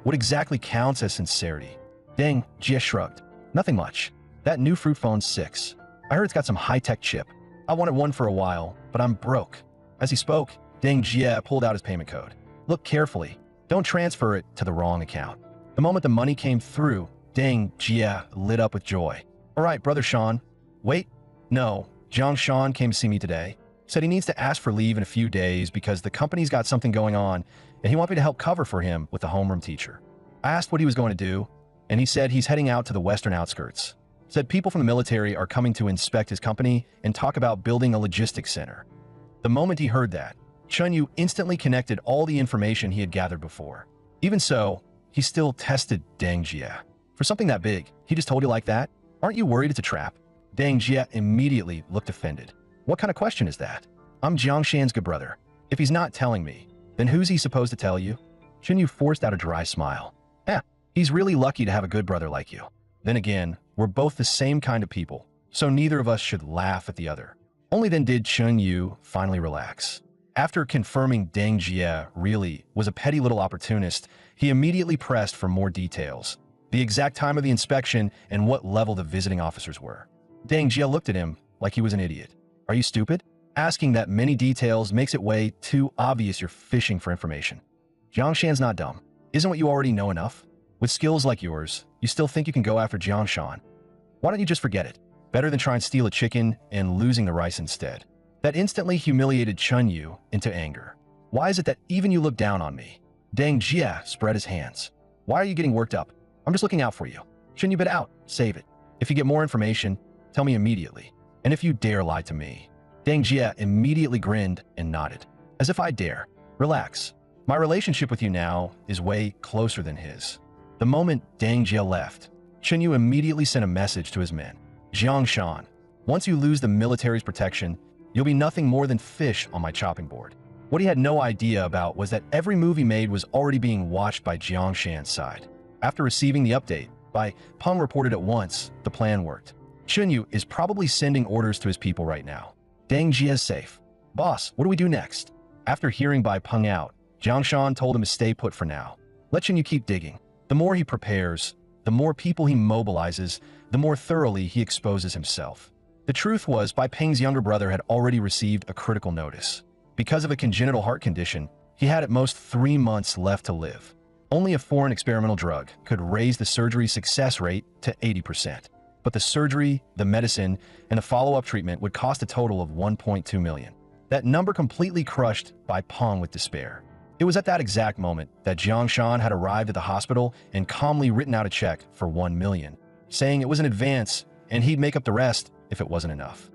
Speaker 1: what exactly counts as sincerity?" Deng Jie shrugged. "Nothing much. That new fruit phone's 6. I heard it's got some high-tech chip. I wanted one for a while, but I'm broke." As he spoke, Deng Jie pulled out his payment code. "Look carefully. Don't transfer it to the wrong account." The moment the money came through, Deng Jie lit up with joy. "All right, Brother Sean. Wait. No, Jiang Shan came to see me today. Said he needs to ask for leave in a few days because the company's got something going on, and he wants me to help cover for him with the homeroom teacher." I asked what he was going to do, and he said he's heading out to the western outskirts. Said people from the military are coming to inspect his company and talk about building a logistics center. The moment he heard that, Chunyu instantly connected all the information he had gathered before. Even so, he still tested Dang Jia. For something that big, he just told you like that? Aren't you worried it's a trap? Dang Jia immediately looked offended. What kind of question is that? I'm Jiangshan's good brother. If he's not telling me, then who's he supposed to tell you? Chunyu forced out a dry smile. He's really lucky to have a good brother like you. Then again, we're both the same kind of people, so neither of us should laugh at the other. Only then did Chunyu finally relax. After confirming Dang Jia really was a petty little opportunist, he immediately pressed for more details. The exact time of the inspection and what level the visiting officers were. Dang Jia looked at him like he was an idiot. Are you stupid? Asking that many details makes it way too obvious you're fishing for information. Jiangshan's not dumb. Isn't what you already know enough? With skills like yours, you still think you can go after Jiangshan? Why don't you just forget it? Better than try and steal a chicken and losing the rice instead. That instantly humiliated Chunyu into anger. Why is it that even you look down on me? Dang Jia spread his hands. Why are you getting worked up? I'm just looking out for you. Shouldn't you bet out? Save it. If you get more information, tell me immediately. And if you dare lie to me. Dang Jia immediately grinned and nodded. As if I dare. Relax. My relationship with you now is way closer than his. The moment Dang Jia left, Chunyu immediately sent a message to his men. Jiangshan, once you lose the military's protection, you'll be nothing more than fish on my chopping board. What he had no idea about was that every move he made was already being watched by Jiangshan's side. After receiving the update, Peng reported at once the plan worked. Chunyu is probably sending orders to his people right now. Dang Jia's safe. Boss, what do we do next? After hearing Peng out, Jiangshan told him to stay put for now. Let Chunyu keep digging. The more he prepares, the more people he mobilizes, the more thoroughly he exposes himself. The truth was, Peng's younger brother had already received a critical notice. Because of a congenital heart condition, he had at most 3 months left to live. Only a foreign experimental drug could raise the surgery success rate to 80%. But the surgery, the medicine, and the follow-up treatment would cost a total of 1.2 million. That number completely crushed Peng with despair. It was at that exact moment that Jiangshan had arrived at the hospital and calmly written out a check for 1 million, saying it was an advance and he'd make up the rest if it wasn't enough.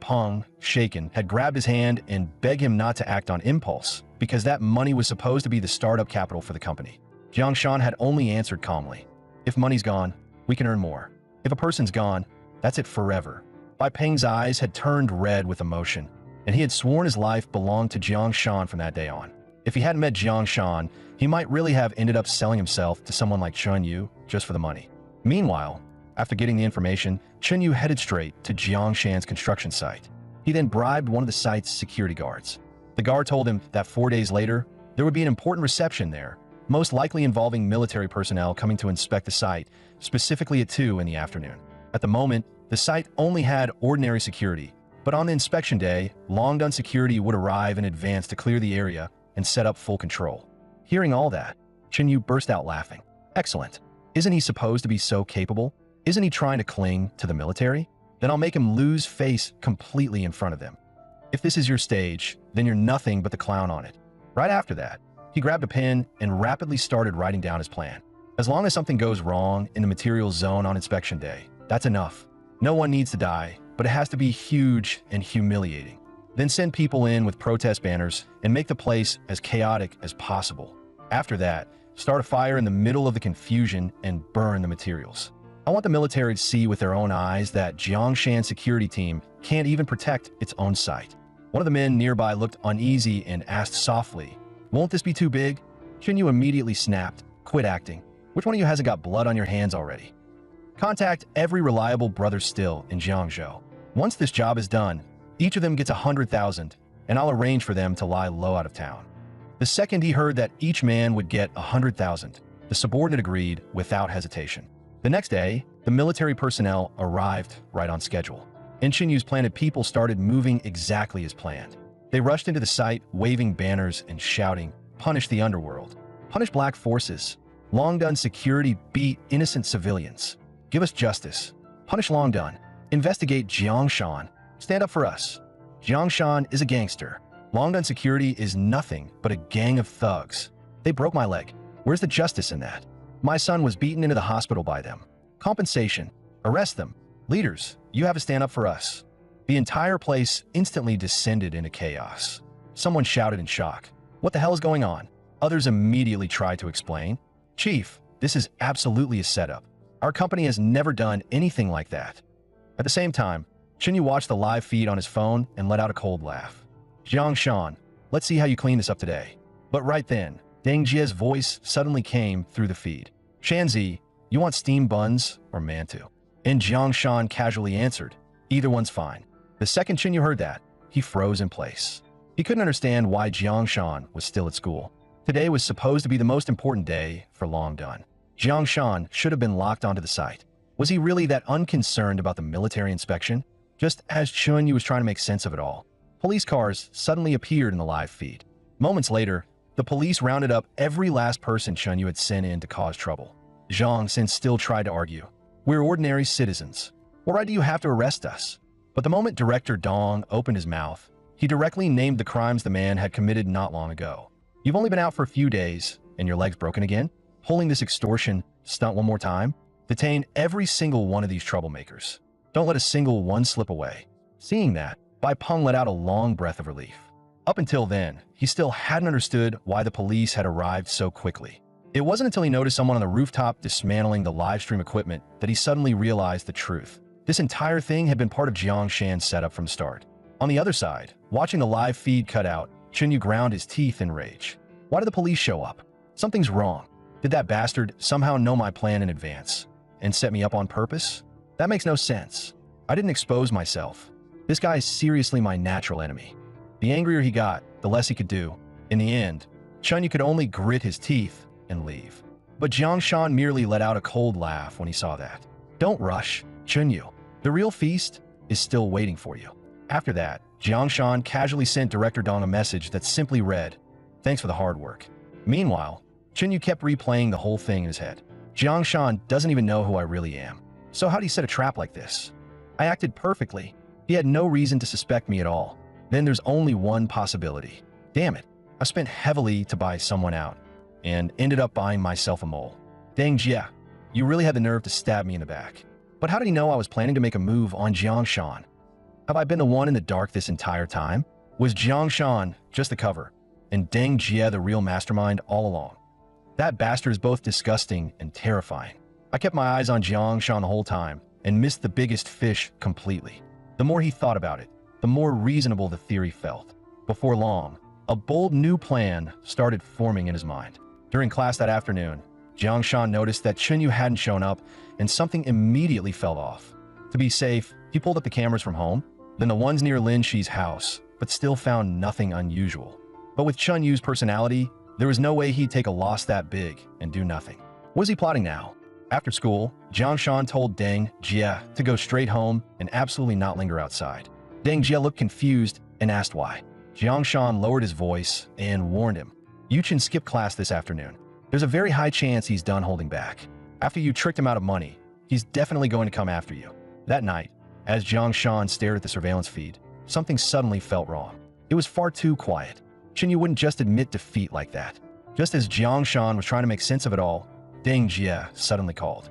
Speaker 1: Peng, shaken, had grabbed his hand and begged him not to act on impulse because that money was supposed to be the startup capital for the company. Jiangshan had only answered calmly, if money's gone, we can earn more. If a person's gone, that's it forever. Peng's eyes had turned red with emotion, and he had sworn his life belonged to Jiangshan from that day on. If he hadn't met Jiangshan, he might really have ended up selling himself to someone like Chunyu just for the money. Meanwhile, after getting the information, Chunyu headed straight to Jiangshan's construction site. He then bribed one of the site's security guards. The guard told him that 4 days later, there would be an important reception there, most likely involving military personnel coming to inspect the site, specifically at 2 in the afternoon. At the moment, the site only had ordinary security, but on the inspection day, long-done security would arrive in advance to clear the area and set up full control. Hearing all that, Chunyu burst out laughing. Excellent. Isn't he supposed to be so capable? Isn't he trying to cling to the military? Then I'll make him lose face completely in front of them. If this is your stage, then you're nothing but the clown on it. Right after that, he grabbed a pen and rapidly started writing down his plan. As long as something goes wrong in the materials zone on inspection day, that's enough. No one needs to die, but it has to be huge and humiliating. Then send people in with protest banners and make the place as chaotic as possible. After that, start a fire in the middle of the confusion and burn the materials. I want the military to see with their own eyes that Jiangshan's security team can't even protect its own site. One of the men nearby looked uneasy and asked softly, "Won't this be too big?" Chunyu immediately snapped, "Quit acting. Which one of you hasn't got blood on your hands already? Contact every reliable brother still in Jiangzhou. Once this job is done, each of them gets 100,000, and I'll arrange for them to lie low out of town." The second he heard that each man would get 100,000, the subordinate agreed without hesitation. The next day, the military personnel arrived right on schedule, and Chinyu's planted people started moving exactly as planned. They rushed into the site, waving banners and shouting, "Punish the underworld. Punish black forces. Long done security beat innocent civilians. Give us justice. Punish long done. Investigate Jiangshan. Stand up for us. Jiangshan is a gangster. Long done security is nothing but a gang of thugs. They broke my leg. Where's the justice in that?" My son was beaten into the hospital by them. Compensation. Arrest them. Leaders, you have to stand up for us. The entire place instantly descended into chaos. Someone shouted in shock. What the hell is going on? Others immediately tried to explain. Chief, this is absolutely a setup. Our company has never done anything like that. At the same time, Chenyu watched the live feed on his phone and let out a cold laugh. Jiang Shan, let's see how you clean this up today. But right then, Deng Jie's voice suddenly came through the feed. Shanzi, you want steamed buns or mantu? And Jiang Shan casually answered, either one's fine. The second Chenyu heard that, he froze in place. He couldn't understand why Jiang Shan was still at school. Today was supposed to be the most important day for Long Dun. Jiang Shan should have been locked onto the site. Was he really that unconcerned about the military inspection? Just as Chenyu was trying to make sense of it all, police cars suddenly appeared in the live feed. Moments later, the police rounded up every last person Chenyu had sent in to cause trouble. Zhang Xin still tried to argue. We're ordinary citizens. What right do you have to arrest us? But the moment Director Dong opened his mouth, he directly named the crimes the man had committed not long ago. You've only been out for a few days, and your leg's broken again? Pulling this extortion stunt one more time? Detain every single one of these troublemakers. Don't let a single one slip away. Seeing that, Bai Peng let out a long breath of relief. Up until then, he still hadn't understood why the police had arrived so quickly. It wasn't until he noticed someone on the rooftop dismantling the live stream equipment that he suddenly realized the truth. This entire thing had been part of Jiang Shan's setup from the start. On the other side, watching the live feed cut out, Chenyu ground his teeth in rage. Why did the police show up? Something's wrong. Did that bastard somehow know my plan in advance and set me up on purpose? That makes no sense. I didn't expose myself. This guy is seriously my natural enemy. The angrier he got, the less he could do. In the end, Chenyu could only grit his teeth and leave. But Jiang Shan merely let out a cold laugh when he saw that. Don't rush, Chenyu. The real feast is still waiting for you. After that, Jiang Shan casually sent Director Dong a message that simply read, thanks for the hard work. Meanwhile, Chenyu kept replaying the whole thing in his head. Jiang Shan doesn't even know who I really am. So how'd he set a trap like this? I acted perfectly. He had no reason to suspect me at all. Then there's only one possibility. Damn it, I spent heavily to buy someone out, and ended up buying myself a mole. Deng Jie, you really had the nerve to stab me in the back. But how did he know I was planning to make a move on Jiang Shan? Have I been the one in the dark this entire time? Was Jiang Shan just the cover, and Deng Jie the real mastermind all along? That bastard is both disgusting and terrifying. I kept my eyes on Jiang Shan the whole time, and missed the biggest fish completely. The more he thought about it, the more reasonable the theory felt. Before long, a bold new plan started forming in his mind. During class that afternoon, Jiang Shan noticed that Chenyu hadn't shown up, and something immediately fell off. To be safe, he pulled up the cameras from home, then the ones near Lin Shi's house, but still found nothing unusual. But with Chenyu's personality, there was no way he'd take a loss that big and do nothing. What was he plotting now? After school, Jiang Shan told Deng Jie to go straight home and absolutely not linger outside. Deng Jie looked confused and asked why. Jiang Shan lowered his voice and warned him, you can skip class this afternoon. There's a very high chance he's done holding back. After you tricked him out of money, he's definitely going to come after you. That night, as Jiang Shan stared at the surveillance feed, something suddenly felt wrong. It was far too quiet. Chenyu wouldn't just admit defeat like that. Just as Jiang Shan was trying to make sense of it all, Deng Jie suddenly called.